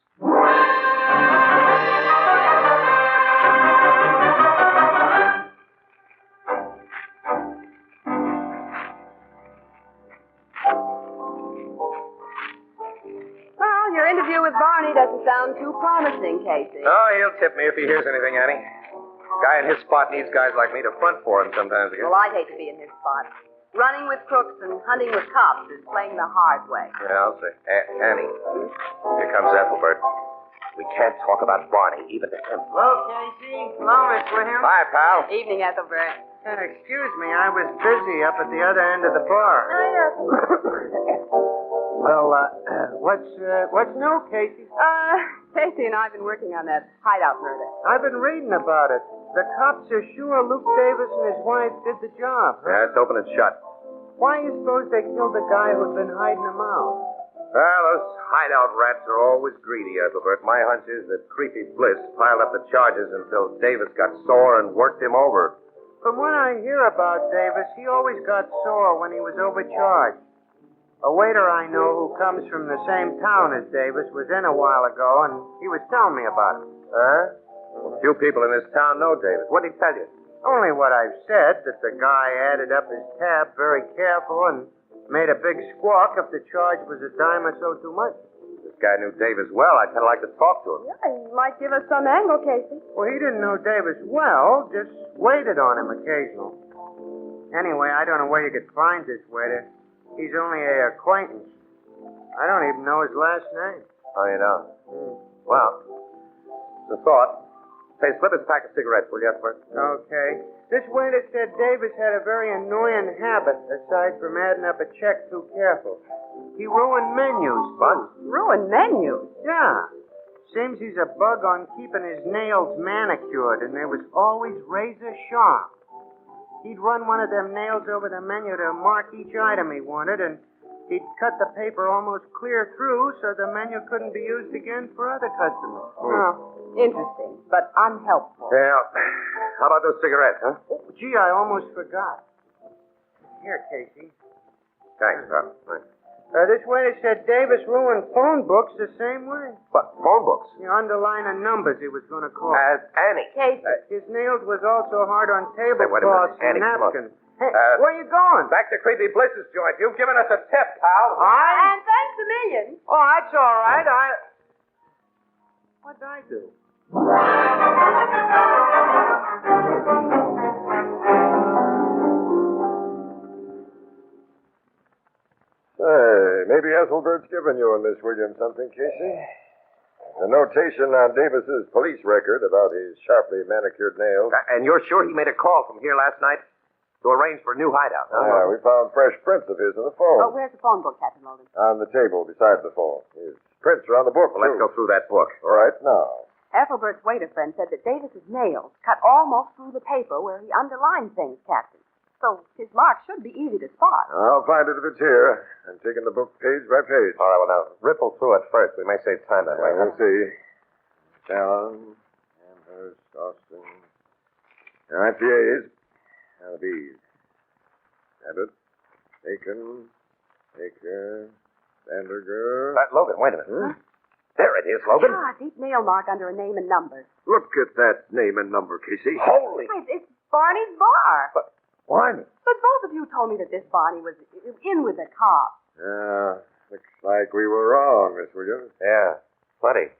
Well, your interview with Barney doesn't sound too promising, Casey. Oh, he'll tip me if he hears anything, Annie. Guy in his spot needs guys like me to front for him sometimes again. Well, I'd hate to be in his spot. Running with crooks and hunting with cops is playing the hard way. Yeah, I'll say. Annie, here comes Ethelbert. We can't talk about Barney, even to him. Hello, Casey. Hello, Miss Williams. Hi, pal. Evening, Ethelbert. Excuse me, I was busy up at the other end of the bar. Well, what's new, Casey? Casey and I have been working on that hideout murder. I've been reading about it. The cops are sure Luke Davis and his wife did the job. Huh? Yeah, it's open and shut. Why do you suppose they killed the guy who'd been hiding them out? Well, those hideout rats are always greedy, Ethelbert. My hunch is that Creepy Bliss piled up the charges until Davis got sore and worked him over. From what I hear about Davis, he always got sore when he was overcharged. A waiter I know who comes from the same town as Davis was in a while ago, and he was telling me about it. Huh? Well, few people in this town know Davis. What did he tell you? Only what I've said, that the guy added up his tab very careful and Made a big squawk if the charge was a dime or so too much. This guy knew Davis well. I'd kind of like to talk to him. Yeah, he might give us some angle, Casey. Well, he didn't know Davis well, just waited on him occasional. Anyway, I don't know where you could find this waiter. He's only an acquaintance. I don't even know his last name. Oh, you don't? Well, it's a thought. Say, slip us a pack of cigarettes, will you, first? Okay. This waiter said Davis had a very annoying habit, aside from adding up a check too careful. He ruined menus, too. Ruined menus? Yeah. Seems he's a bug on keeping his nails manicured, and they was always razor sharp. He'd run one of them nails over the menu to mark each item he wanted, and he'd cut the paper almost clear through so the menu couldn't be used again for other customers. Oh, interesting, but unhelpful. Yeah. How about those cigarettes, huh? Oh, gee, I almost forgot. Here, Casey. Thanks, pal. Thanks. This waiter said Davis ruined phone books the same way. What, phone books? The underlining numbers he was going to call. As Annie. Casey. His nails was also hard on Hey, wait a minute. tablecloths and Annie, come on. napkins. Hey, where you going? Back to Creepy Bliss's joint. You've given us a tip, pal. And thanks a million. Oh, that's all right. What'd I do? Say, maybe Ethelbert's given you and Miss Williams something, Casey. A notation on Davis's police record about his sharply manicured nails. And you're sure he made a call from here last night to arrange for a new hideout? Yeah, we found fresh prints of his on the phone. Oh, where's the phone book, Captain Logan? On the table beside the phone. His prints are on the book, Well, let's too. go through that book. All right, now. Ethelbert's waiter friend said that Davis's nails cut almost through the paper where he underlined things, Captain. So his mark should be easy to spot. I'll find it if it's here. I'm taking the book page by page. All right, well, now, ripple through it first. We may save time that way. We'll see. Allen, Amherst, Austin. All right, the A's. Now the B's. Abbott, Aiken, Baker, Vanderger. Logan, wait a minute. Huh? There it is, Logan. Ah, deep nail mark under a name and number. Look at that name and number, Casey. Holy. Wait, it's Barney's bar. But why? But both of you told me that this Barney was in with the cops. Looks like we were wrong, Miss Williams. Yeah, plenty.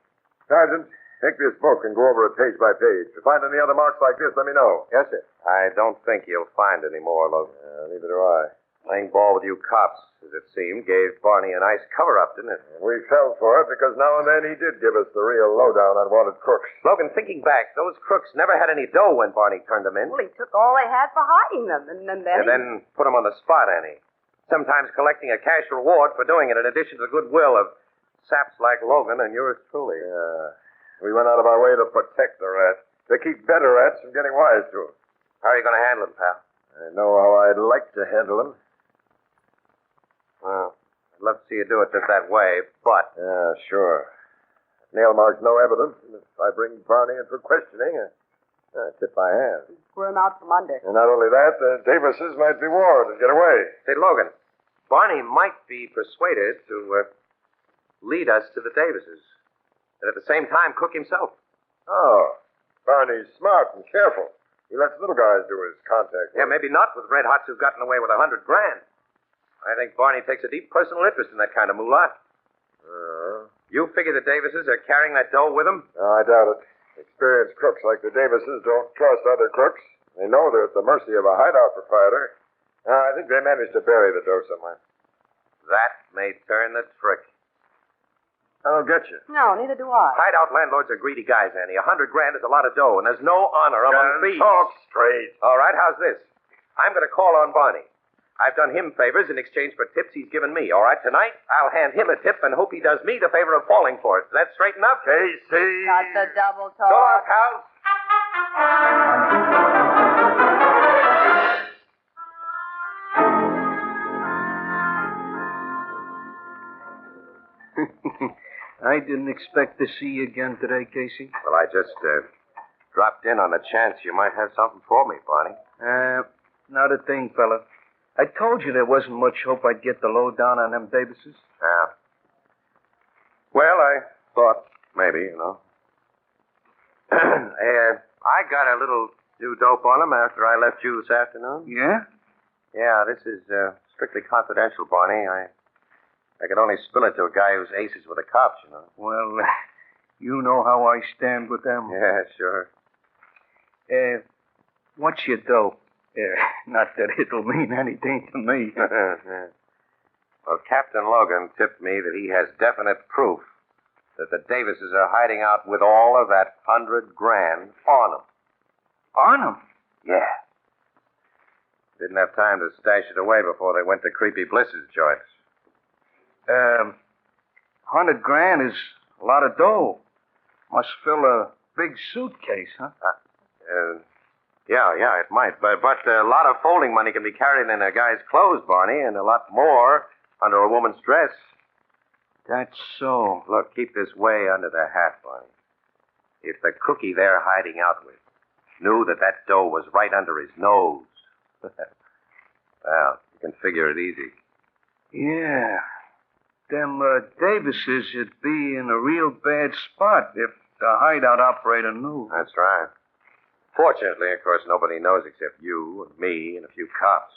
Sergeant, take this book and go over it page by page. If you find any other marks like this, let me know. Yes, sir. I don't think you'll find any more, Logan. Neither do I. Playing ball with you cops, as it seemed, gave Barney a nice cover-up, didn't it? And we fell for it because now and then he did give us the real lowdown on wanted crooks. Logan, thinking back, those crooks never had any dough when Barney turned them in. Well, he took all they had for hiding them, and then And then put them on the spot, Annie. Sometimes collecting a cash reward for doing it in addition to the goodwill of saps like Logan and yours truly. Yeah. We went out of our way to protect the rats, to keep better rats from getting wise to them. How are you going to handle them, pal? I know how I'd like to handle them. Well, I'd love to see you do it just that way, but... Yeah, sure. Nail mark's no evidence, and if I bring Barney in for questioning, I tip my hand. squirm out from under. And not only that, the Davises might be warned and get away. Say, Logan, Barney might be persuaded to lead us to the Davises, and at the same time cook himself. Oh, Barney's smart and careful. He lets little guys do his contact work. Yeah, maybe not with red hots who've gotten away with $100,000. I think Barney takes a deep personal interest in that kind of moolah. You figure the Davises are carrying that dough with them? No, I doubt it. Experienced crooks like the Davises don't trust other crooks. They know they're at the mercy of a hideout proprietor. I think they managed to bury the dough somewhere. That may turn the trick. I don't get you. No, neither do I. Hideout landlords are greedy guys, Annie. $100,000 is a lot of dough, and there's no honor among thieves. Talk straight. All right, how's this? I'm going to call on Barney. I've done him favors in exchange for tips he's given me. All right, tonight, I'll hand him a tip and hope he does me the favor of falling for it. Is that straight enough? Casey. Got the double talk. So long, pals. I didn't expect to see you again today, Casey. Well, I just dropped in on the chance you might have something for me, Barney. Not a thing, fella. I told you there wasn't much hope I'd get the lowdown on them Davises. Yeah. Well, I thought maybe, you know. I got a little new dope on them after I left you this afternoon. Yeah? Yeah, this is strictly confidential, Barney. I could only spill it to a guy who's aces with the cops, you know. Well, you know how I stand with them. Yeah, sure. What's your dough? Not that it'll mean anything to me. Well, Captain Logan tipped me that he has definite proof that the Davises are hiding out with all of that $100,000 on them. On them? Yeah. Didn't have time to stash it away before they went to Creepy Bliss's joints. $100,000 is a lot of dough. Must fill a big suitcase, huh? Yeah, it might. But a lot of folding money can be carried in a guy's clothes, Barney, and a lot more under a woman's dress. That's so. Look, keep this way under the hat, Barney. If the cookie they're hiding out with knew that dough was right under his nose, well, you can figure it easy. Yeah. Them Davises would be in a real bad spot if the hideout operator knew. That's right. Fortunately, of course, nobody knows except you and me and a few cops.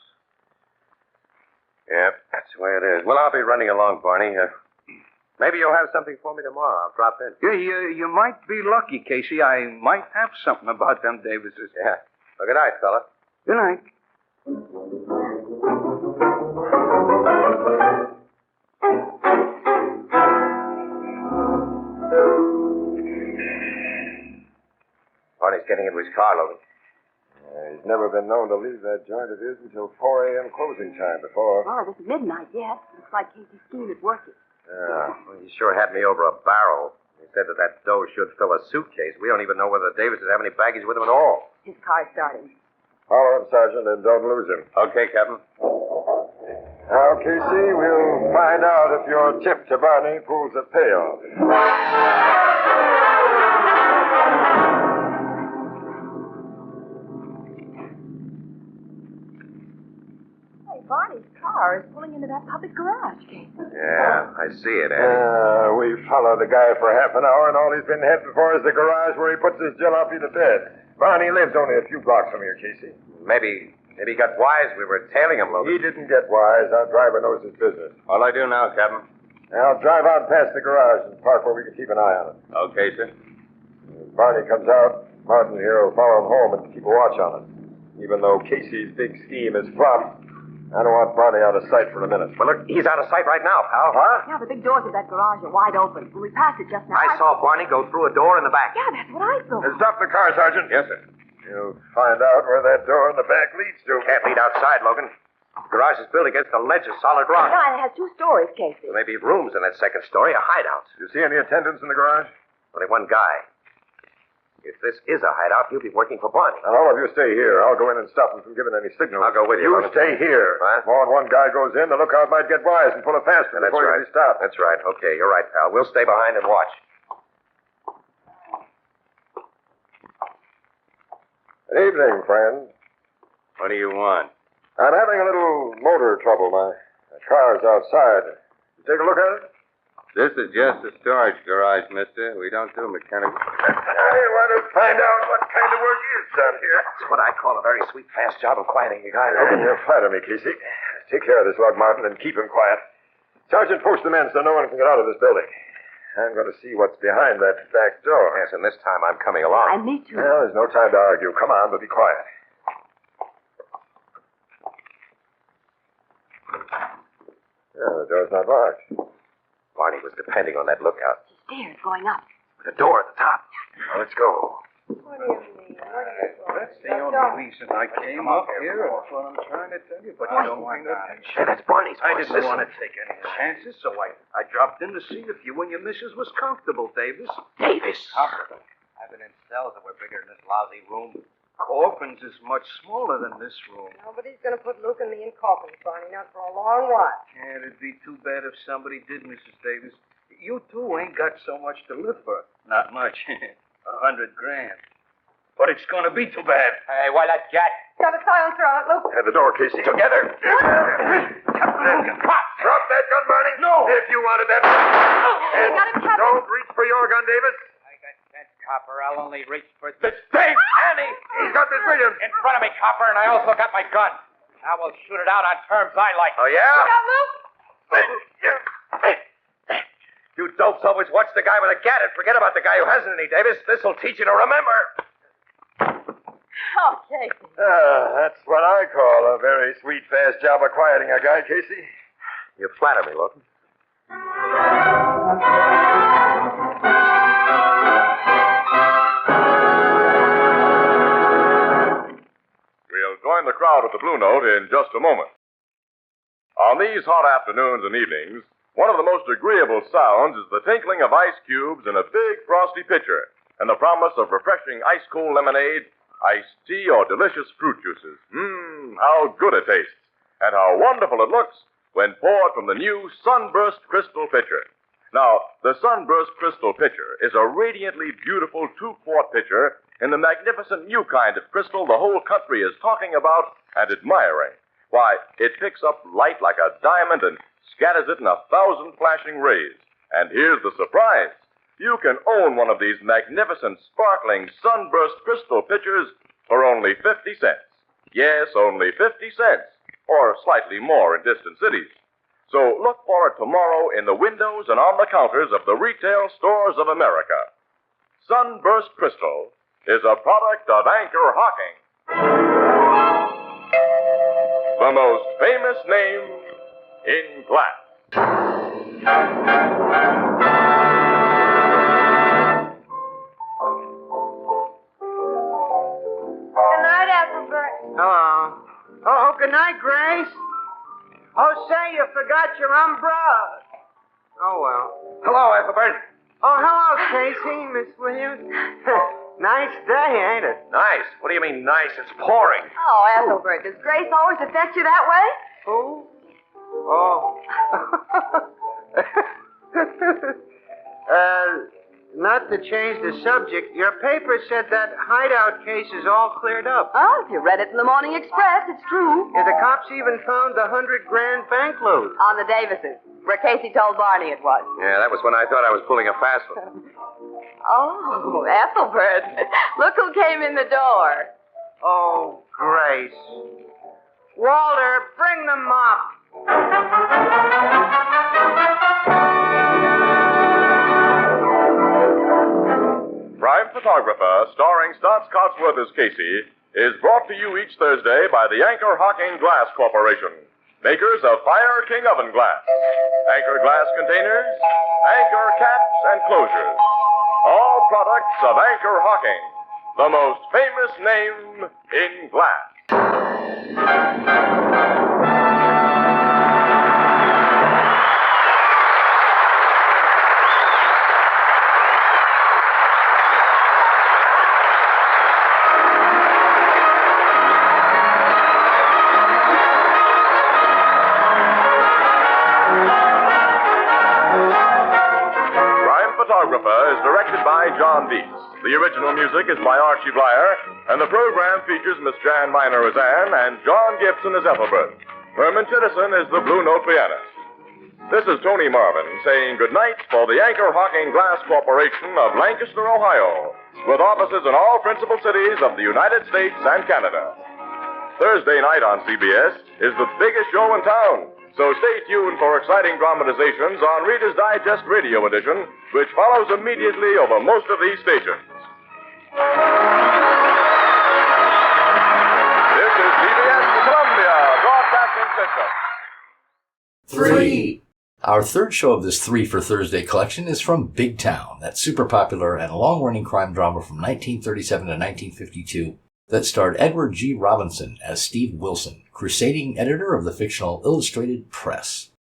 Yep, that's the way it is. Well, I'll be running along, Barney. Maybe you'll have something for me tomorrow. I'll drop in. Yeah, you might be lucky, Casey. I might have something about them Davises. Yeah. Well, good night, fella. Good night. Barney's getting into his car, Logan. He's never been known to leave that joint of his until 4 a.m. closing time before. Oh, this is midnight yet. Looks like Casey's scheme is working. Yeah, well, he sure had me over a barrel. He said that dough should fill a suitcase. We don't even know whether Davises have any baggage with him at all. His car's starting. Follow him, Sergeant, and don't lose him. Okay, Captain. Now, Casey, we'll find out if your tip to Barney pulls a payoff. Barney's car is pulling into that public garage, Casey. Yeah, I see it, Eddie. We followed the guy for half an hour, and all he's been heading for is the garage where he puts his jalopy to bed. Barney lives only a few blocks from here, Casey. Maybe he got wise. We were tailing him, Logan. He didn't get wise. Our driver knows his business. What'll I do now, Captain? Now, drive out past the garage and park where we can keep an eye on it. Okay, sir. If Barney comes out, Martin here will follow him home and keep a watch on it. Even though Casey's big scheme is flopped, I don't want Barney out of sight for a minute. Well, look, he's out of sight right now, pal. Huh? Yeah, the big doors of that garage are wide open. When we passed it just now, I saw Barney go through a door in the back. Yeah, that's what I thought. Stop the car, Sergeant. Yes, sir. You'll find out where that door in the back leads to. Can't lead outside, Logan. The garage is built against a ledge of solid rock. Yeah, and it has 2 stories, Casey. There may be rooms in that second story, a hideout. Do you see any attendants in the garage? Only one guy. If this is a hideout, he'll be working for Barney. Now, all of you stay here. I'll go in and stop him from giving any signals. I'll go with you. You stay here. What? More than one guy goes in, the lookout might get wise and pull a fast one before you stop. That's right. Okay, you're right, pal. We'll stay behind and watch. Good evening, friends. What do you want? I'm having a little motor trouble. My car's outside. You take a look at it? This is just a storage garage, mister. We don't do mechanical. I want to find out what kind of work is done here. That's what I call a very sweet, fast job of quieting a guy. Logan, you flatter me, Casey. Take care of this lug, Martin, and keep him quiet. Sergeant, post the men so no one can get out of this building. I'm going to see what's behind that back door. Yes, and this time I'm coming along. I need to. Well, there's no time to argue. Come on, but be quiet. Yeah, the door's not locked. Barney was depending on that lookout. Stairs going up. The door at the top. Now, let's go. What do you mean? That's the only reason I came up here. That's what I'm trying to tell you, but you don't mind attention. Hey, that's Barney's I voice. didn't want to take any chances, so I dropped in to see if you and your missus was comfortable, Davis. Davis? Comfortable? I've been in cells that were bigger than this lousy room. Coffins is much smaller than this room. Nobody's going to put Luke and me in coffins, Barney, not for a long while. And it'd be too bad if somebody did, Mrs. Davis. You two ain't got so much to live for. Not much. $100,000. But it's going to be too bad. Hey, why that cat? Got a silencer on it, Luke. At the door, Casey. Together. Drop that gun, Barney. No. If you wanted that. You got him, Captain. Don't reach for your gun, Davis. I got that copper. I'll only reach for This thing! Annie! He's got this vision. in front of me, copper, and I also got my gun. Now we'll shoot it out on terms I like. Oh, yeah? Look out, Luke! You dopes always watch the guy with a gat and forget about the guy who hasn't any, Davis. This'll teach you to remember. Oh, Casey. That's what I call a very sweet, fast job of quieting a guy, Casey. You flatter me, Lawton. We'll join the crowd at the Blue Note in just a moment. On these hot afternoons and evenings, one of the most agreeable sounds is the tinkling of ice cubes in a big frosty pitcher and the promise of refreshing ice-cold lemonade, iced tea, or delicious fruit juices. How good it tastes, and how wonderful it looks when poured from the new Sunburst Crystal Pitcher. Now, the Sunburst Crystal Pitcher is a radiantly beautiful 2-quart pitcher in the magnificent new kind of crystal the whole country is talking about and admiring. Why, it picks up light like a diamond and scatters it in 1,000 flashing rays. And here's the surprise. You can own one of these magnificent, sparkling Sunburst Crystal Pitchers for only 50 cents. Yes, only 50 cents, or slightly more in distant cities. So look for it tomorrow in the windows and on the counters of the retail stores of America. Sunburst Crystal is a product of Anchor Hocking, the most famous name in glass. Good night, Ethelbert. Hello. Oh, good night, Grace. Oh, say, you forgot your umbrella. Oh, well. Hello, Ethelbert. Oh, hello, Casey, Miss Williams. Nice day, ain't it? Nice. What do you mean, nice? It's pouring. Oh, Ethelbert, does Grace always affect you that way? Who? Oh. Not to change the subject, your paper said that hideout case is all cleared up. Oh, if you read it in the Morning Express, it's true. Yeah, the cops even found the $100,000 bankload. On the Davises, where Casey told Barney it was. Yeah, that was when I thought I was pulling a fast one. Oh, Ethelbert, look who came in the door. Oh, Grace. Walter, bring the mop. Prime Photographer, starring Stotts Cotsworth as Casey, is brought to you each Thursday by the Anchor Hocking Glass Corporation, makers of Fire King Oven Glass, Anchor Glass Containers, Anchor Caps and Closures. All products of Anchor Hocking, the most famous name in glass. Photographer is directed by John Dietz. The original music is by Archie Blyer, and the program features Miss Jan Miner as Anne and John Gibson as Ethelbert. Herman Chittison is the Blue Note pianist. This is Tony Marvin saying goodnight for the Anchor Hocking Glass Corporation of Lancaster, Ohio, with offices in all principal cities of the United States and Canada. Thursday night on CBS is the biggest show in town. So stay tuned for exciting dramatizations on Reader's Digest Radio Edition, which follows immediately over most of these stations. This is CBS Columbia Broadcasting System. 3. Our third show of this Three-Fer Thursday collection is from Big Town, that super popular and long-running crime drama from 1937 to 1952 that starred Edward G. Robinson as Steve Wilson, crusading editor of the fictional Illustrated Press.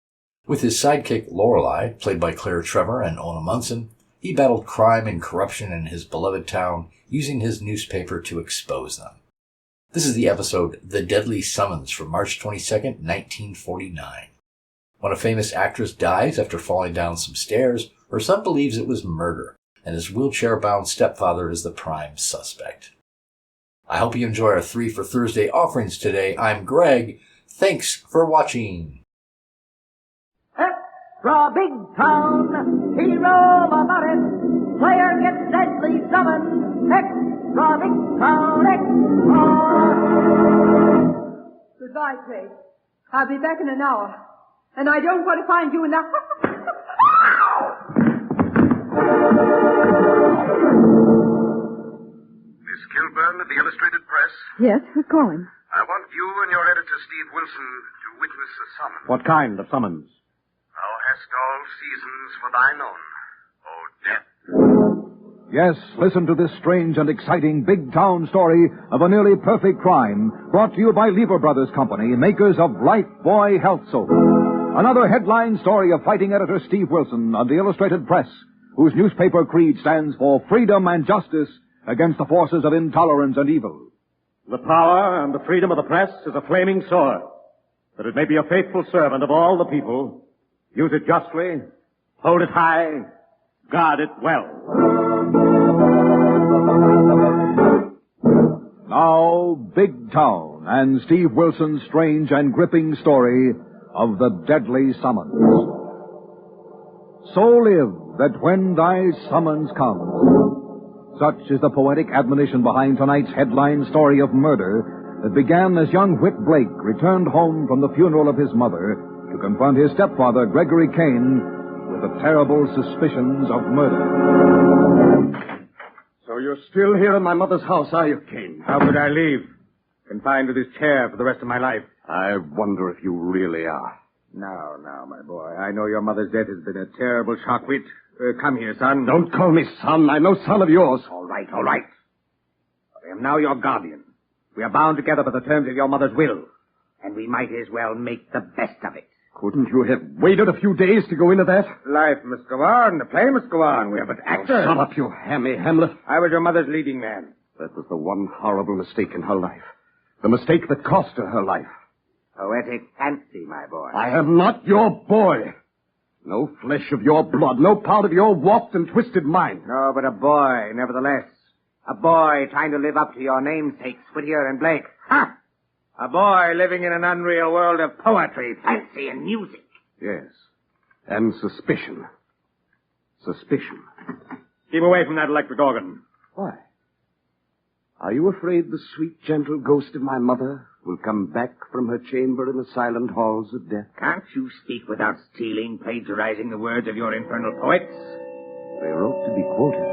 With his sidekick Lorelei, played by Claire Trevor and Ona Munson, he battled crime and corruption in his beloved town, using his newspaper to expose them. This is the episode The Deadly Summons from March 22nd, 1949. When a famous actress dies after falling down some stairs, her son believes it was murder, and his wheelchair-bound stepfather is the prime suspect. I hope you enjoy our Three-Fer Thursday offerings today. I'm Greg. Thanks for watching. Extra big town, hero about it. Player gets deadly summons. Extra big town, extra. Goodbye, Craig. I'll be back in an hour. And I don't want to find you in the... Miss Kilburn of the Illustrated Press? Yes, who's calling? I want you and your editor, Steve Wilson, to witness a summons. What kind of summons? Thou hast all seasons for thine own, O death. Yes, listen to this strange and exciting big town story of a nearly perfect crime, brought to you by Lever Brothers Company, makers of Life Boy Health Soap. Another headline story of fighting editor Steve Wilson of the Illustrated Press, whose newspaper creed stands for freedom and justice against the forces of intolerance and evil. The power and the freedom of the press is a flaming sword, that it may be a faithful servant of all the people. Use it justly, hold it high, guard it well. Now, Big Town and Steve Wilson's strange and gripping story of the deadly summons. So live that when thy summons comes. Such is the poetic admonition behind tonight's headline story of murder that began as young Whit Blake returned home from the funeral of his mother to confront his stepfather, Gregory Kane, with the terrible suspicions of murder. So you're still here in my mother's house, are you, Kane? How could I leave? Confined to this chair for the rest of my life. I wonder if you really are. Now, my boy. I know your mother's death has been a terrible shock, Whit. Come here, son. Don't call me son. I'm no son of yours. All right. I am now your guardian. We are bound together by the terms of your mother's will. And we might as well make the best of it. Couldn't you have waited a few days to go into that? Life must go on. The play must go on. We are but actors. Shut up, you hammy Hamlet. I was your mother's leading man. That was the one horrible mistake in her life. The mistake that cost her life. Poetic fancy, my boy. I am not your boy. No flesh of your blood, no part of your warped and twisted mind. No, but a boy, nevertheless. A boy trying to live up to your namesakes, Whittier and Blake. Ha! A boy living in an unreal world of poetry, fancy, and music. Yes. And suspicion. Suspicion. Keep away from that electric organ. Why? Are you afraid the sweet, gentle ghost of my mother will come back from her chamber in the silent halls of death? Can't you speak without stealing, plagiarizing the words of your infernal poets? They wrote to be quoted,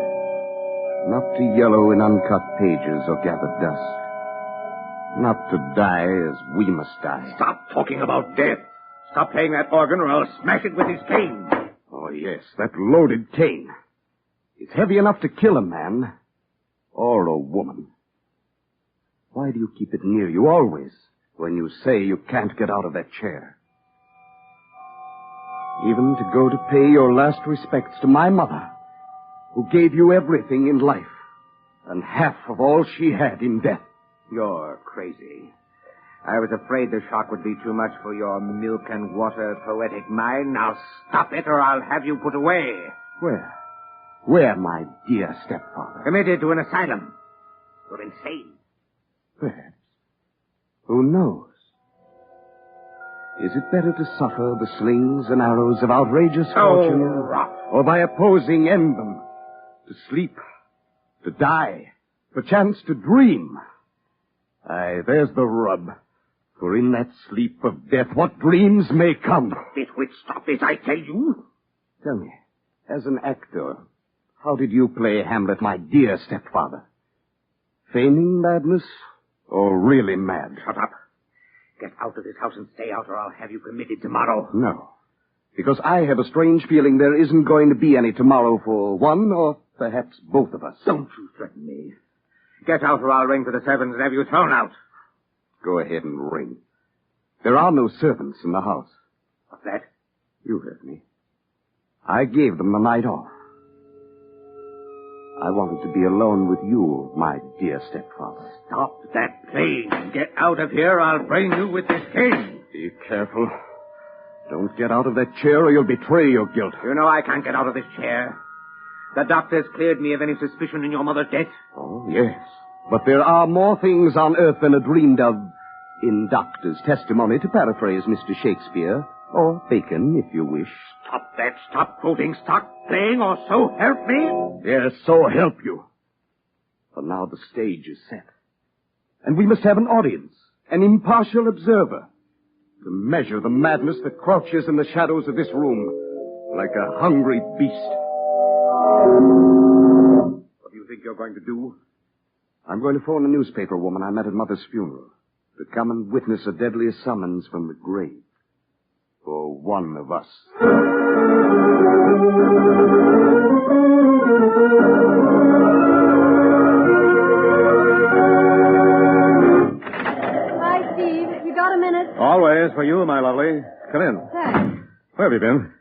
not to yellow in uncut pages or gathered dust. Not to die as we must die. Stop talking about death. Stop playing that organ or I'll smash it with his cane. Oh, yes, that loaded cane. It's heavy enough to kill a man or a woman. Why do you keep it near you always when you say you can't get out of that chair? Even to go to pay your last respects to my mother, who gave you everything in life and half of all she had in death. You're crazy. I was afraid the shock would be too much for your milk and water poetic mind. Now stop it or I'll have you put away. Where, my dear stepfather? Committed to an asylum. You're insane. Perhaps. Who knows? Is it better to suffer the slings and arrows of outrageous fortune? Or by opposing end them? To sleep, to die, perchance to dream. Aye, there's the rub. For in that sleep of death, what dreams may come. Stop it, I tell you. Tell me, as an actor, how did you play Hamlet, my dear stepfather? Feigning madness? Or really mad? Shut up. Get out of this house and stay out or I'll have you committed tomorrow. No. Because I have a strange feeling there isn't going to be any tomorrow for one or perhaps both of us. Don't you threaten me. Get out or I'll ring for the servants and have you thrown out. Go ahead and ring. There are no servants in the house. What's that? You heard me. I gave them the night off. I wanted to be alone with you, my dear stepfather. Stop that playing. Get out of here. I'll brain you with this cane. Be careful. Don't get out of that chair or you'll betray your guilt. You know I can't get out of this chair. The doctors cleared me of any suspicion in your mother's death. Oh, yes. But there are more things on earth than are dreamed of in doctor's testimony, to paraphrase Mr. Shakespeare. Or Bacon, if you wish. Stop that. Stop quoting. Stop playing, or so help me. Yes, so help you. For now the stage is set. And we must have an audience. an impartial observer, to measure the madness that crouches in the shadows of this room like a hungry beast. What do you think you're going to do? I'm going to phone a newspaper woman I met at Mother's funeral to come and witness a deadly summons from the grave for one of us. Hi, Steve. You got a minute? Always for you, my lovely. Come in. Thanks. Where have you been?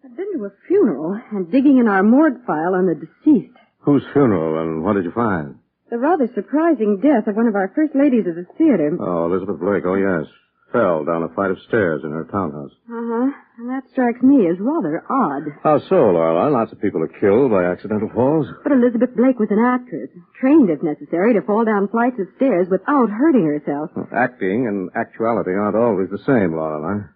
I've been to a funeral and digging in our morgue file on the deceased. Whose funeral, and what did you find? The rather surprising death of one of our first ladies of the theater. Oh, Elizabeth Blake, oh yes. Fell down a flight of stairs in her townhouse. Uh-huh. And that strikes me as rather odd. How so, Lorelei? Lots of people are killed by accidental falls. But Elizabeth Blake was an actress, trained if necessary to fall down flights of stairs without hurting herself. Well, acting and actuality aren't always the same, Lorelei.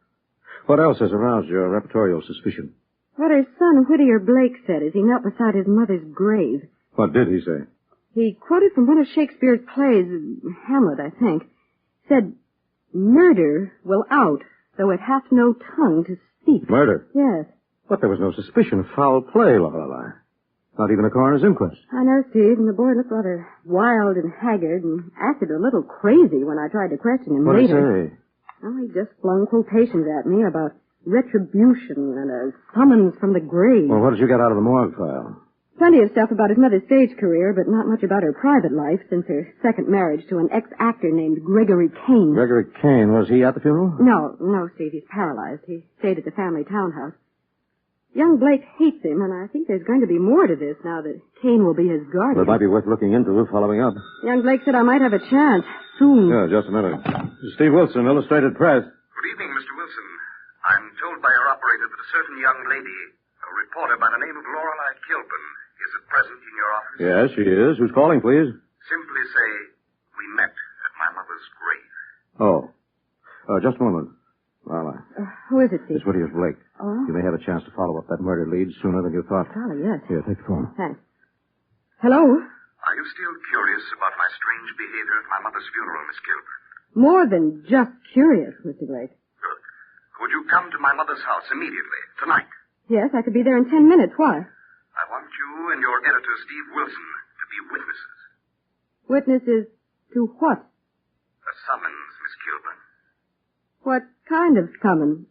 What else has aroused your repertorial suspicion? What her son, Whittier Blake, said as he knelt beside his mother's grave. What did he say? He quoted from one of Shakespeare's plays, Hamlet, I think. Said, "Murder will out, though it hath no tongue to speak." Murder? Yes. But there was no suspicion of foul play, Lorelei. Not even a coroner's inquest. I know, Steve, and the boy looked rather wild and haggard and acted a little crazy when I tried to question him What did he later. say? Well, he just flung quotations at me about retribution and a summons from the grave. Well, what did you get out of the morgue file? Plenty of stuff about his mother's stage career, but not much about her private life since her second marriage to an ex-actor named Gregory Kane. Gregory Kane, was he at the funeral? No, Steve, he's paralyzed. He stayed at the family townhouse. Young Blake hates him, and I think there's going to be more to this now that Kane will be his guardian. Well, it might be worth looking into, following up. Young Blake said I might have a chance soon. Yeah, just a minute. Steve Wilson, Illustrated Press. Good evening, Mr. Wilson. I'm told by your operator that a certain young lady, a reporter by the name of Lorelei Kilburn, is at present in your office. Yes, she is. Who's calling, please? Simply say, we met at my mother's grave. Oh. Just a moment. Lorelei. Who is it, Steve? It's Whittier Blake. Oh? You may have a chance to follow up that murder lead sooner than you thought. Golly, yes. Here, take the phone. Thanks. Hello? Are you still curious about my strange behavior at my mother's funeral, Miss Kilburn? More than just curious, Mr. Blake. Good. Would you come to my mother's house immediately, tonight? Yes, I could be there in 10 minutes. Why? I want you and your editor, Steve Wilson, to be witnesses. Witnesses to what? A summons, Miss Kilburn. What kind of summons?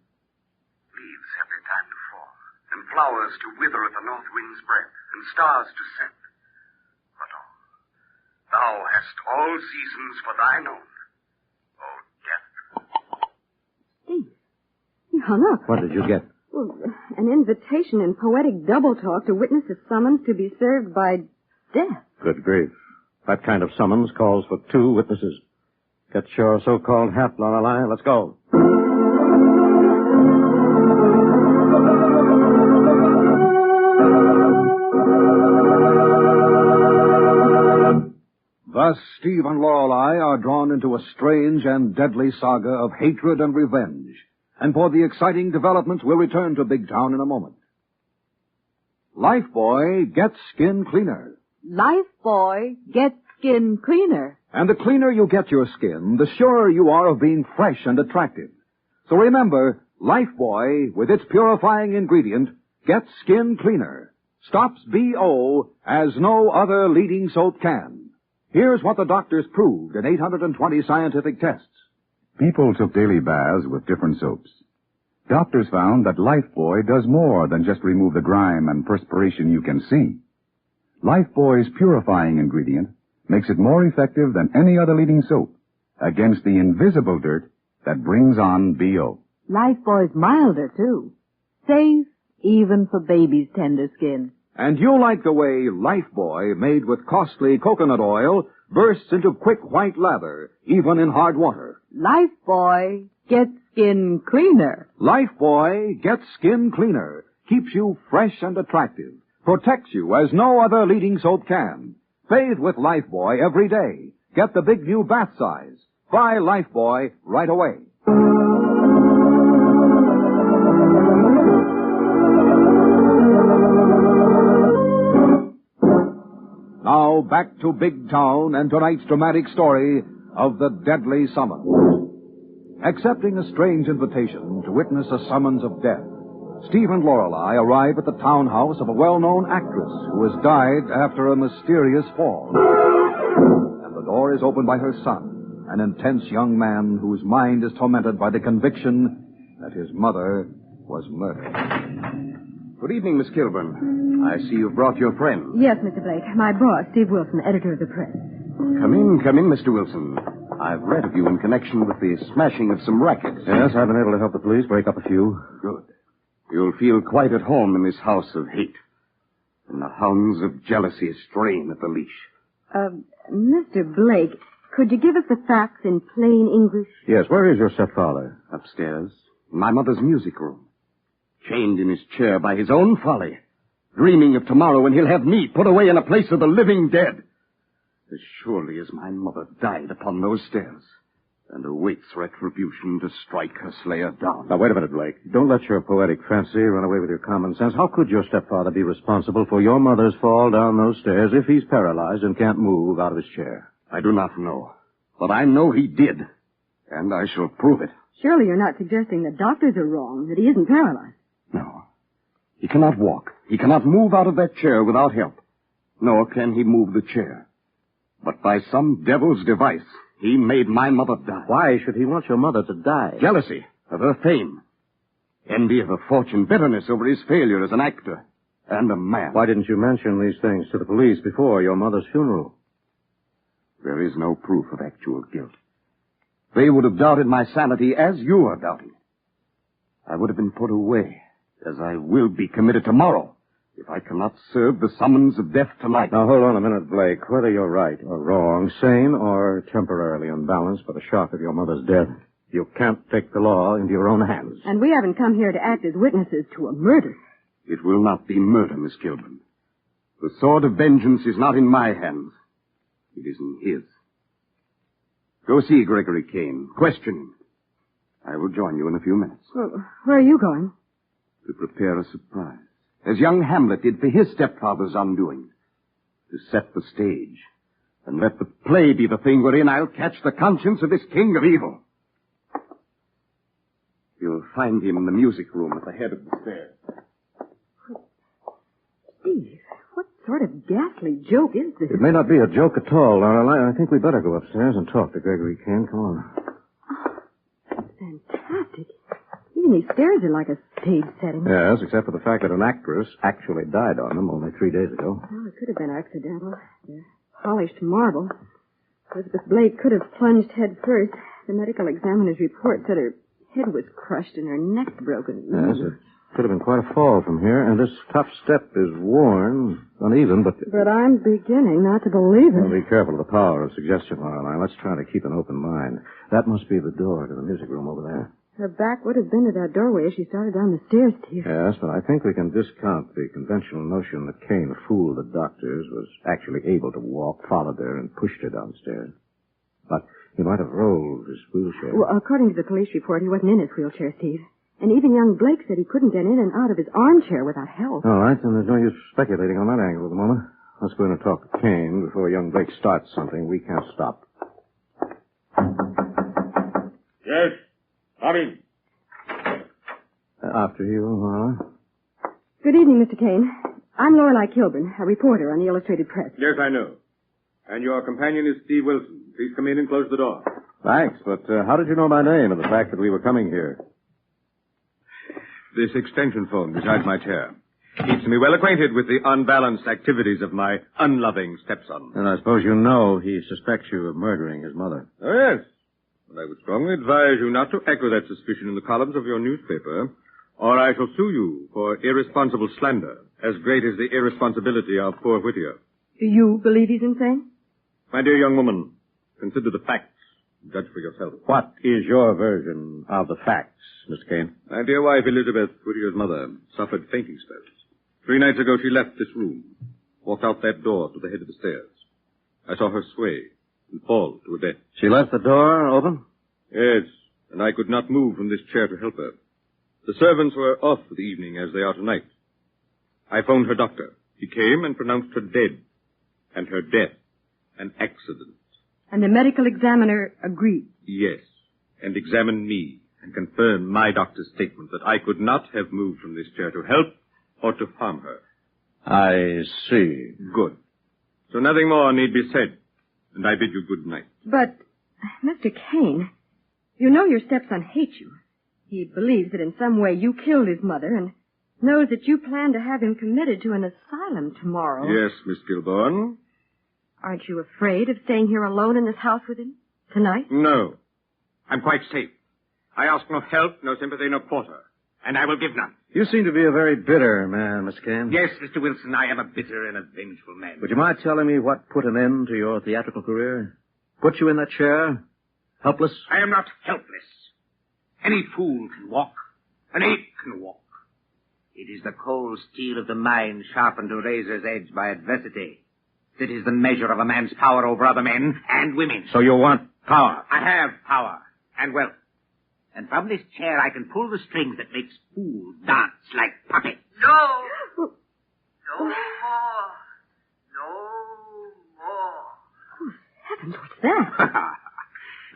Leaves have their time to fall, and flowers to wither at the north wind's breath, and stars to set. But thou hast all seasons for thine own. O death. Steve, he hung up. What did you get? Well, an invitation in poetic double talk to witness a summons to be served by death. Good grief. That kind of summons calls for 2 witnesses. Get your so-called hat, Lorelei. Let's go. Thus, Steve and Lorelei are drawn into a strange and deadly saga of hatred and revenge. And for the exciting developments, we'll return to Big Town in a moment. Lifebuoy gets skin cleaner. Lifebuoy gets skin cleaner. And the cleaner you get your skin, the surer you are of being fresh and attractive. So remember, Lifebuoy, with its purifying ingredient, gets skin cleaner. Stops BO as no other leading soap can. Here's what the doctors proved in 820 scientific tests. People took daily baths with different soaps. Doctors found that Lifebuoy does more than just remove the grime and perspiration you can see. Lifebuoy's purifying ingredient makes it more effective than any other leading soap against the invisible dirt that brings on BO. Lifebuoy's milder, too. Safe even for baby's tender skin. And you'll like the way Lifebuoy, made with costly coconut oil, bursts into quick white lather, even in hard water. Lifebuoy gets skin cleaner. Lifebuoy gets skin cleaner, keeps you fresh and attractive, protects you as no other leading soap can. Bathe with Lifebuoy every day. Get the big new bath size. Buy Lifebuoy right away. Now back to Big Town and tonight's dramatic story of the deadly summons. Accepting a strange invitation to witness a summons of death, Steve and Lorelei arrive at the townhouse of a well-known actress who has died after a mysterious fall. And the door is opened by her son, an intense young man whose mind is tormented by the conviction that his mother was murdered. Good evening, Miss Kilburn. I see you've brought your friend. Yes, Mr. Blake. My boss, Steve Wilson, editor of the press. Come in, Mr. Wilson. I've read of you in connection with the smashing of some rackets. Yes, I've been able to help the police break up a few. Good. You'll feel quite at home in this house of hate. And the hounds of jealousy strain at the leash. Mr. Blake, could you give us the facts in plain English? Yes, where is your stepfather? Upstairs, in my mother's music room. Chained in his chair by his own folly. Dreaming of tomorrow when he'll have me put away in a place of the living dead. As surely as my mother died upon those stairs, and awaits retribution to strike her slayer down. Now, wait a minute, Blake. Don't let your poetic fancy run away with your common sense. How could your stepfather be responsible for your mother's fall down those stairs if he's paralyzed and can't move out of his chair? I do not know. But I know he did. And I shall prove it. Surely you're not suggesting the doctors are wrong, that he isn't paralyzed. No. He cannot walk. He cannot move out of that chair without help. Nor can he move the chair. But by some devil's device, he made my mother die. Why should he want your mother to die? Jealousy of her fame. Envy of her fortune. Bitterness over his failure as an actor and a man. Why didn't you mention these things to the police before your mother's funeral? There is no proof of actual guilt. They would have doubted my sanity as you are doubting. I would have been put away, as I will be committed tomorrow, if I cannot serve the summons of death tonight. Now, hold on a minute, Blake. Whether you're right or wrong, sane or temporarily unbalanced by the shock of your mother's death, you can't take the law into your own hands. And we haven't come here to act as witnesses to a murder. It will not be murder, Miss Kilburn. The sword of vengeance is not in my hands. It is in his. Go see Gregory Kane. Question him. I will join you in a few minutes. Well, where are you going? To prepare a surprise. As young Hamlet did for his stepfather's undoing. To set the stage. And let the play be the thing wherein I'll catch the conscience of this king of evil. You'll find him in the music room at the head of the stairs. Steve, what sort of ghastly joke is this? It may not be a joke at all, Lorelei. I think we better go upstairs and talk to Gregory Kane. Come on. Fantastic. Even these stairs are like a stage setting. Yes, except for the fact that an actress actually died on them only 3 days ago. Well, it could have been accidental. They're polished marble. Elizabeth Blake could have plunged head first. The medical examiner's report said her head was crushed and her neck broken. Yes, it could have been quite a fall from here, and this top step is worn, uneven, but... But I'm beginning not to believe it. Well, be careful of the power of suggestion, Lorelei. Let's try to keep an open mind. That must be the door to the music room over there. Her back would have been to that doorway as she started down the stairs, Steve. Yes, but I think we can discount the conventional notion that Kane fooled the doctors, was actually able to walk, followed her, and pushed her downstairs. But he might have rolled his wheelchair. Well, according to the police report, he wasn't in his wheelchair, Steve. And even young Blake said he couldn't get in and out of his armchair without help. All right, then there's no use speculating on that angle at the moment. Let's go in and talk to Kane before young Blake starts something we can't stop. Yes, come in. After you, Lorelei. Good evening, Mr. Kane. I'm Lorelei Kilburn, a reporter on the Illustrated Press. Yes, I know. And your companion is Steve Wilson. Please come in and close the door. Thanks, but how did you know my name and the fact that we were coming here? This extension phone beside my chair keeps me well acquainted with the unbalanced activities of my unloving stepson. And I suppose you know he suspects you of murdering his mother. Oh, yes. But I would strongly advise you not to echo that suspicion in the columns of your newspaper, or I shall sue you for irresponsible slander, as great as the irresponsibility of poor Whittier. Do you believe he's insane? My dear young woman, consider the facts. Judge for yourself. What is your version of the facts, Mr. Kane? My dear wife, Elizabeth, Whittier's mother, suffered fainting spells. 3 nights ago, she left this room, walked out that door to the head of the stairs. I saw her sway and fall to her death. She left the door open? Yes, and I could not move from this chair to help her. The servants were off for the evening, as they are tonight. I phoned her doctor. He came and pronounced her dead, and her death an accident. And the medical examiner agreed? Yes, and examine me and confirm my doctor's statement that I could not have moved from this chair to help or to harm her. I see. Good. So nothing more need be said, and I bid you good night. But, Mr. Kane, you know your stepson hates you. He believes that in some way you killed his mother and knows that you plan to have him committed to an asylum tomorrow. Yes, Miss Kilbourne? Aren't you afraid of staying here alone in this house with him tonight? No. I'm quite safe. I ask no help, no sympathy, no quarter. And I will give none. You seem to be a very bitter man, Miss Kane. Yes, Mr. Wilson, I am a bitter and a vengeful man. Would you mind telling me what put an end to your theatrical career? Put you in that chair? Helpless? I am not helpless. Any fool can walk. An ape can walk. It is the cold steel of the mind sharpened to razor's edge by adversity that is the measure of a man's power over other men and women. So you want power? I have power and wealth. And from this chair I can pull the strings that makes fools dance like puppets. No! No more. No more. Oh, heavens, what's that?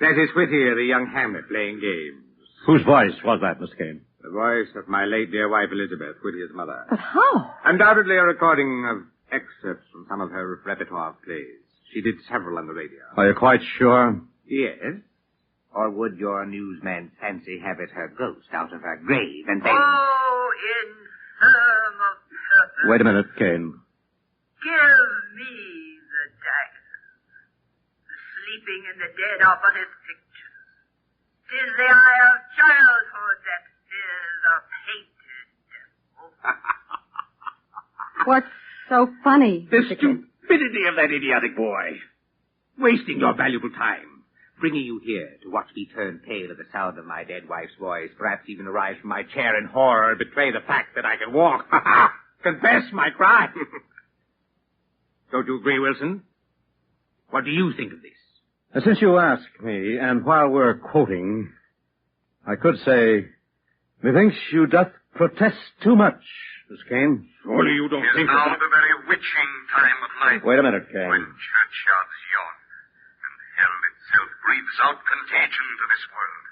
That is Whittier, the young Hamlet, playing games. Whose voice was that, Miss Kane? The voice of my late dear wife, Elizabeth, Whittier's mother. But how? Undoubtedly a recording of excerpts from some of her repertoire plays. She did several on the radio. Are you quite sure? Yes. Or would your newsman fancy have it her ghost out of her grave and then... Oh, infirm of purpose. Wait a minute, Kane. Give me the daggers. The sleeping and the dead are but as pictures. 'Tis the eye of childhood that fears a painted devil. What's so funny? The stupidity of that idiotic boy. Wasting your valuable time. Bringing you here to watch me turn pale at the sound of my dead wife's voice, perhaps even arise from my chair in horror and betray the fact that I can walk. Confess my crime. Don't you agree, Wilson? What do you think of this? Since you ask me, and while we're quoting, I could say, methinks you doth protest too much, Miss Kane. Surely you don't think now that... the very witching time of night. Wait a minute, Kane. When churchyards yawn, and hell itself breathes out contagion to this world.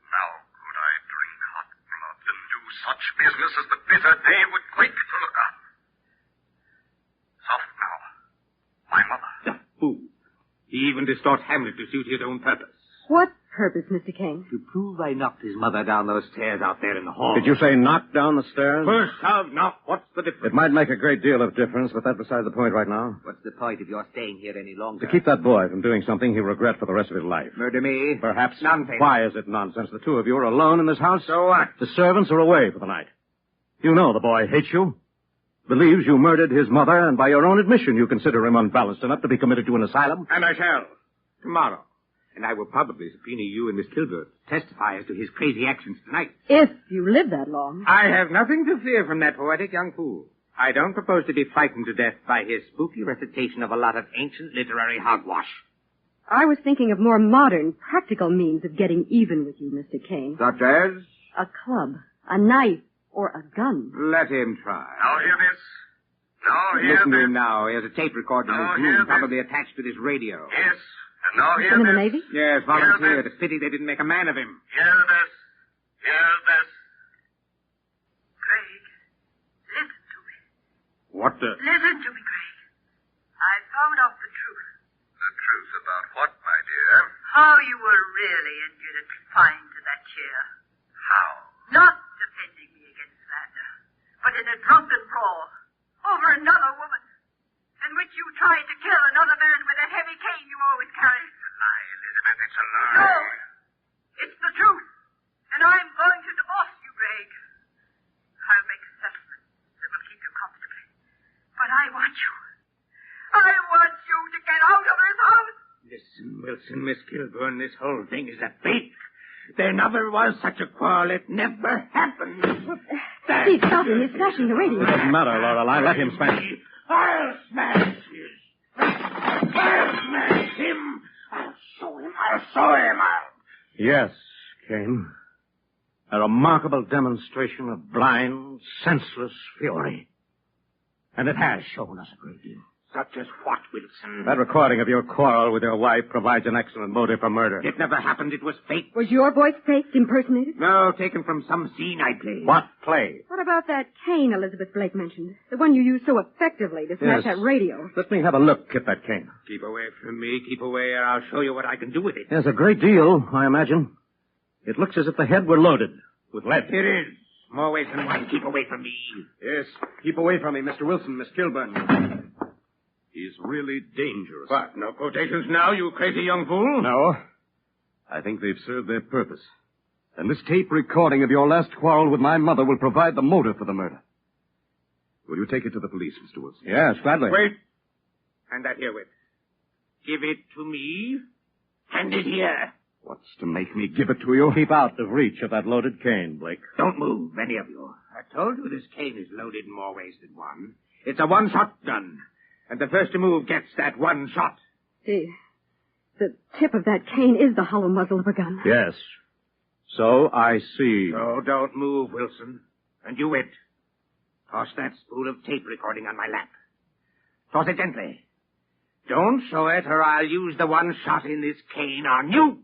Now could I drink hot blood and do such business as the bitter day would quake to look on. Soft now, my mother. Fool. He even distorts Hamlet to suit his own purpose. What purpose, Mr. Kane? To prove I knocked his mother down those stairs out there in the hall. Did you say knock down the stairs? First of knock, what's the difference? It might make a great deal of difference, but that's beside the point right now. What's the point if you're staying here any longer? To keep that boy from doing something he'll regret for the rest of his life. Murder me? Perhaps. Nonsense. Why is it nonsense? The two of you are alone in this house. So what? The servants are away for the night. You know the boy hates you. Believes you murdered his mother, and by your own admission you consider him unbalanced enough to be committed to an asylum. And I shall. Tomorrow. And I will probably subpoena you and Miss Kilburn to testify as to his crazy actions tonight. If you live that long. I have nothing to fear from that poetic young fool. I don't propose to be frightened to death by his spooky recitation of a lot of ancient literary hogwash. I was thinking of more modern, practical means of getting even with you, Mr. Kane. Such as? A club, a knife, or a gun. Let him try. Now hear this. Now hear Listen to this. him now. He has a tape recorder in Now his hear room, this. probably attached to this radio. Yes. And now hear In the this. Navy? Yes, volunteered. It's a pity they didn't make a man of him. Hear this. Hear this. Craig, listen to me. What the... Listen to me, Craig. I found out the truth. The truth about what, my dear? How you were really injured and confined to that chair. How? Not defending me against slander, but in a drunken brawl over another woman, in which you tried to kill another man with that heavy cane you always carry. It's a lie, Elizabeth. It's a lie. No, it's the truth, and I'm going to divorce you, Greg. I'll make settlements that will keep you comfortably, but I want you. I want you to get out of this house. Listen, Wilson, Miss Kilburn, this whole thing is a fake. There never was such a quarrel. It never happened. Please stop him. He's smashing the radio. It doesn't matter, Lorelei. Let him smash. I'll smash his... I'll smash him. I'll show him. Yes, Kane. A remarkable demonstration of blind, senseless fury. And it has shown us a great deal. Such as what, Wilson? That recording of your quarrel with your wife provides an excellent motive for murder. It never happened. It was fake. Was your voice faked, impersonated? No, taken from some scene I played. What play? What about that cane Elizabeth Blake mentioned? The one you used so effectively to smash that radio. Let me have a look at that cane. Keep away from me. Keep away, or I'll show you what I can do with it. There's a great deal, I imagine. It looks as if the head were loaded with lead. It is. More ways than one. Keep away from me. Yes, keep away from me, Mr. Wilson, Miss Kilburn. He's really dangerous. What, no quotations now, you crazy young fool? No. I think they've served their purpose. And this tape recording of your last quarrel with my mother will provide the motive for the murder. Will you take it to the police, Mr. Wilson? Yes, gladly. Wait. Hand that here, Whip. Give it to me. Hand it here. What's to make me give it to you? Keep out of reach of that loaded cane, Blake. Don't move, any of you. I told you this cane is loaded in more ways than one. It's a one-shot gun. And the first to move gets that one shot. The tip of that cane is the hollow muzzle of a gun. Yes. So I see. So don't move, Wilson. And you wait. Toss that spool of tape recording on my lap. Toss it gently. Don't show it, or I'll use the one shot in this cane on you.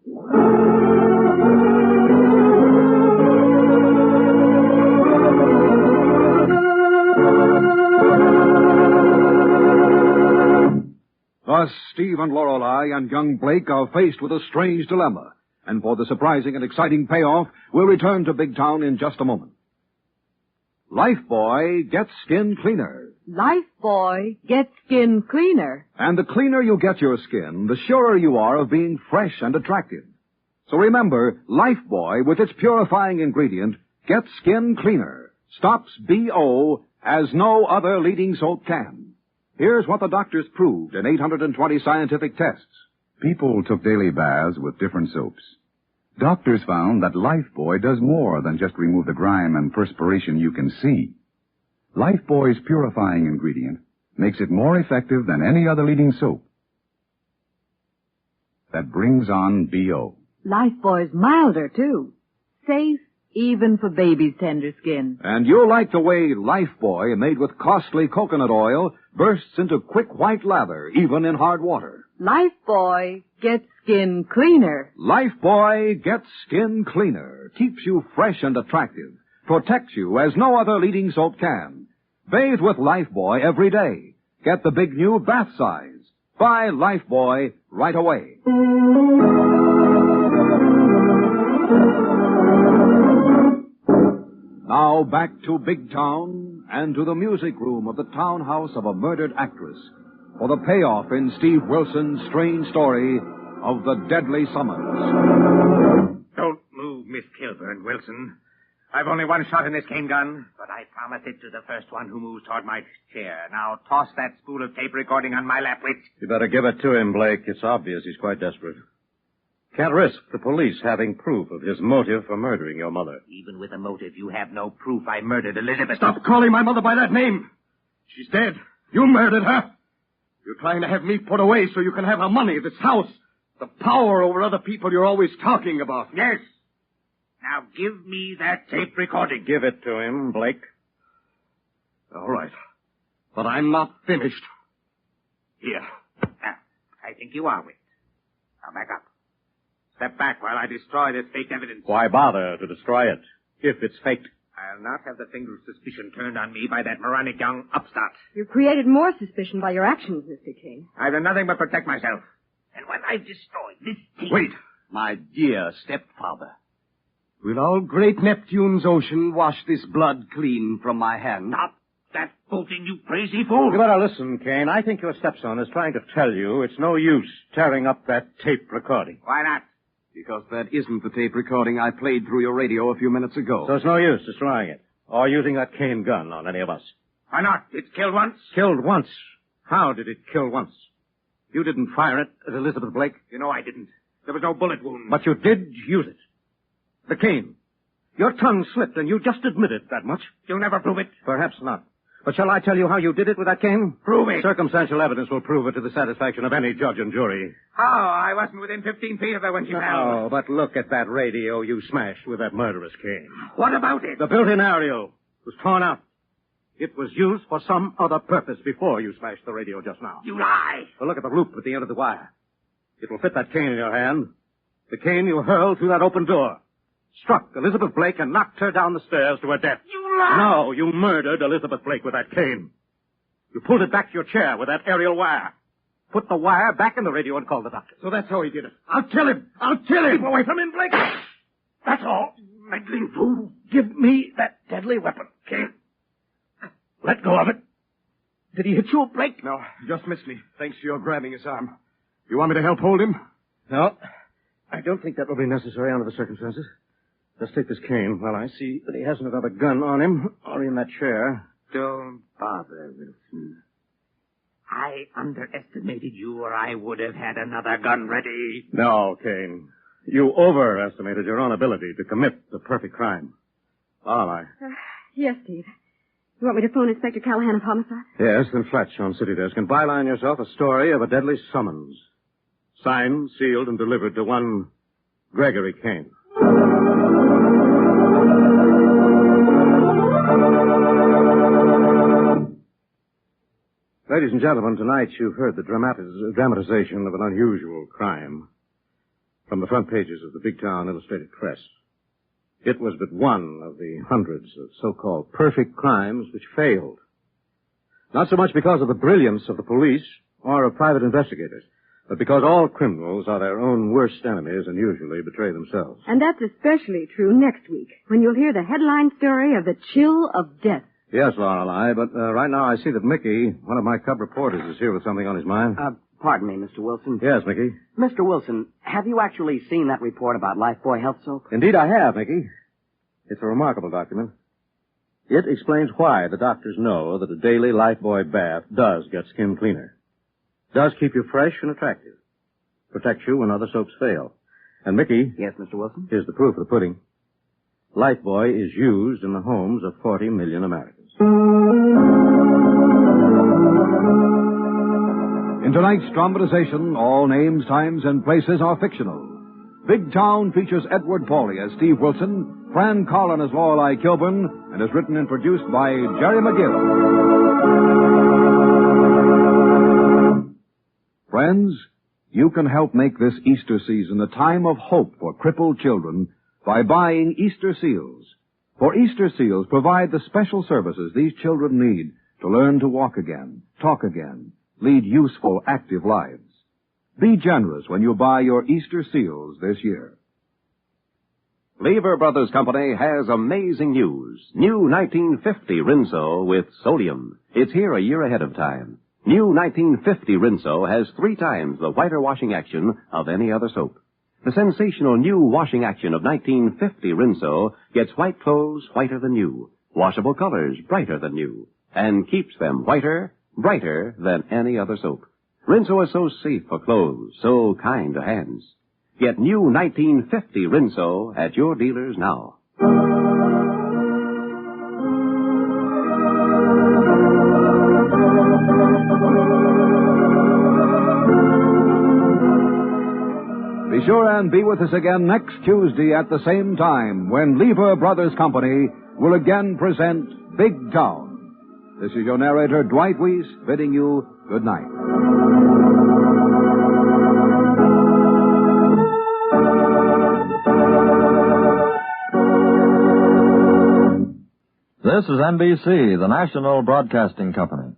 Thus, Steve and Lorelei and young Blake are faced with a strange dilemma. And for the surprising and exciting payoff, we'll return to Big Town in just a moment. Lifebuoy gets skin cleaner. Lifebuoy gets skin cleaner. And the cleaner you get your skin, the surer you are of being fresh and attractive. So remember, Lifebuoy, with its purifying ingredient, gets skin cleaner. Stops BO as no other leading soap can. Here's what the doctors proved in 820 scientific tests. People took daily baths with different soaps. Doctors found that Lifebuoy does more than just remove the grime and perspiration you can see. Lifebuoy's purifying ingredient makes it more effective than any other leading soap. That brings on BO. Lifebuoy's milder, too. Safe, even for baby's tender skin. And you'll like the way Lifebuoy, made with costly coconut oil, bursts into quick white lather, even in hard water. Lifebuoy gets skin cleaner. Lifebuoy gets skin cleaner, keeps you fresh and attractive, protects you as no other leading soap can. Bathe with Lifebuoy every day. Get the big new bath size. Buy Lifebuoy right away. Now back to Big Town and to the music room of the townhouse of a murdered actress for the payoff in Steve Wilson's strange story of the deadly summons. Don't move, Miss Kilburn, Wilson. I've only one shot in this cane gun, but I promise it to the first one who moves toward my chair. Now toss that spool of tape recording on my lap, Witch. You better give it to him, Blake. It's obvious he's quite desperate. Can't risk the police having proof of his motive for murdering your mother. Even with a motive, you have no proof I murdered Elizabeth. Stop calling my mother by that name. She's dead. You murdered her. You're trying to have me put away so you can have her money, this house, the power over other people you're always talking about. Yes. Now give me that tape recording. Give it to him, Blake. All right. But I'm not finished. Here. Now, I think you are, Wit. Now back up. Step back while I destroy this fake evidence. Why bother to destroy it, if it's faked? I'll not have the finger of suspicion turned on me by that moronic young upstart. You created more suspicion by your actions, Mr. King. I've done nothing but protect myself. And when I've destroyed this tape... Wait, my dear stepfather. Will all great Neptune's ocean wash this blood clean from my hand? Stop that bolting, you crazy fool! You better listen, Kane. I think your stepson is trying to tell you it's no use tearing up that tape recording. Why not? Because that isn't the tape recording I played through your radio a few minutes ago. So it's no use destroying it, or using that cane gun on any of us. Why not? It's killed once. Killed once? How did it kill once? You didn't fire it at Elizabeth Blake? You know I didn't. There was no bullet wound. But you did use it. The cane. Your tongue slipped, and you just admitted that much. You'll never prove it. Perhaps not. But shall I tell you how you did it with that cane? Prove it. Circumstantial evidence will prove it to the satisfaction of any judge and jury. How? I wasn't within 15 feet of her when she fell. Oh, but look at that radio you smashed with that murderous cane. What about it? The built-in aerial was torn out. It was used for some other purpose before you smashed the radio just now. You lie. Well, look at the loop at the end of the wire. It will fit that cane in your hand. The cane you hurled through that open door. Struck Elizabeth Blake and knocked her down the stairs to her death. You lie. No, you murdered Elizabeth Blake with that cane. You pulled it back to your chair with that aerial wire. Put the wire back in the radio and called the doctor. So that's how he did it. I'll kill him. I'll kill him. Keep away from him, Blake. That's all. Meddling fool. Give me that deadly weapon, Kane. Let go of it. Did he hit you, Blake? No, he just missed me, thanks to your grabbing his arm. You want me to help hold him? No. I don't think that will be necessary under the circumstances. Just take this cane while I see that he hasn't another gun on him or in that chair. Don't bother, Wilson. I underestimated you, or I would have had another gun ready. No, Kane. You overestimated your own ability to commit the perfect crime. Lorelei. Yes, Steve. You want me to phone Inspector Callahan of Homicide? Yes, then flash on city desk and byline yourself a story of a deadly summons. Signed, sealed, and delivered to one Gregory Kane. Ladies and gentlemen, tonight you've heard the dramatization of an unusual crime from the front pages of the Big Town Illustrated Press. It was but one of the hundreds of so-called perfect crimes which failed. Not so much because of the brilliance of the police or of private investigators, but because all criminals are their own worst enemies and usually betray themselves. And that's especially true next week, when you'll hear the headline story of the Chill of Death. Yes, Lorelei, but right now I see that Mickey, one of my cub reporters, is here with something on his mind. Pardon me, Mr. Wilson. Yes, Mickey. Mr. Wilson, have you actually seen that report about Lifebuoy Health Soap? Indeed I have, Mickey. It's a remarkable document. It explains why the doctors know that a daily Lifebuoy bath does get skin cleaner, does keep you fresh and attractive, protects you when other soaps fail. And Mickey... Yes, Mr. Wilson? Here's the proof of the pudding. Lifebuoy is used in the homes of 40 million Americans. In tonight's dramatization, all names, times, and places are fictional. Big Town features Edward Pauley as Steve Wilson, Fran Collin as Lorelei Kilburn, and is written and produced by Jerry McGill. Friends, you can help make this Easter season a time of hope for crippled children by buying Easter seals. For Easter seals provide the special services these children need to learn to walk again, talk again, lead useful, active lives. Be generous when you buy your Easter seals this year. Lever Brothers Company has amazing news. New 1950 Rinso with sodium. It's here a year ahead of time. New 1950 Rinso has 3 times the whiter washing action of any other soap. The sensational new washing action of 1950 Rinso gets white clothes whiter than new, washable colors brighter than new, and keeps them whiter, brighter than any other soap. Rinso is so safe for clothes, so kind to hands. Get new 1950 Rinso at your dealers now. Be sure and be with us again next Tuesday at the same time when Lever Brothers Company will again present Big Town. This is your narrator, Dwight Weiss, bidding you good night. This is NBC, the National Broadcasting Company.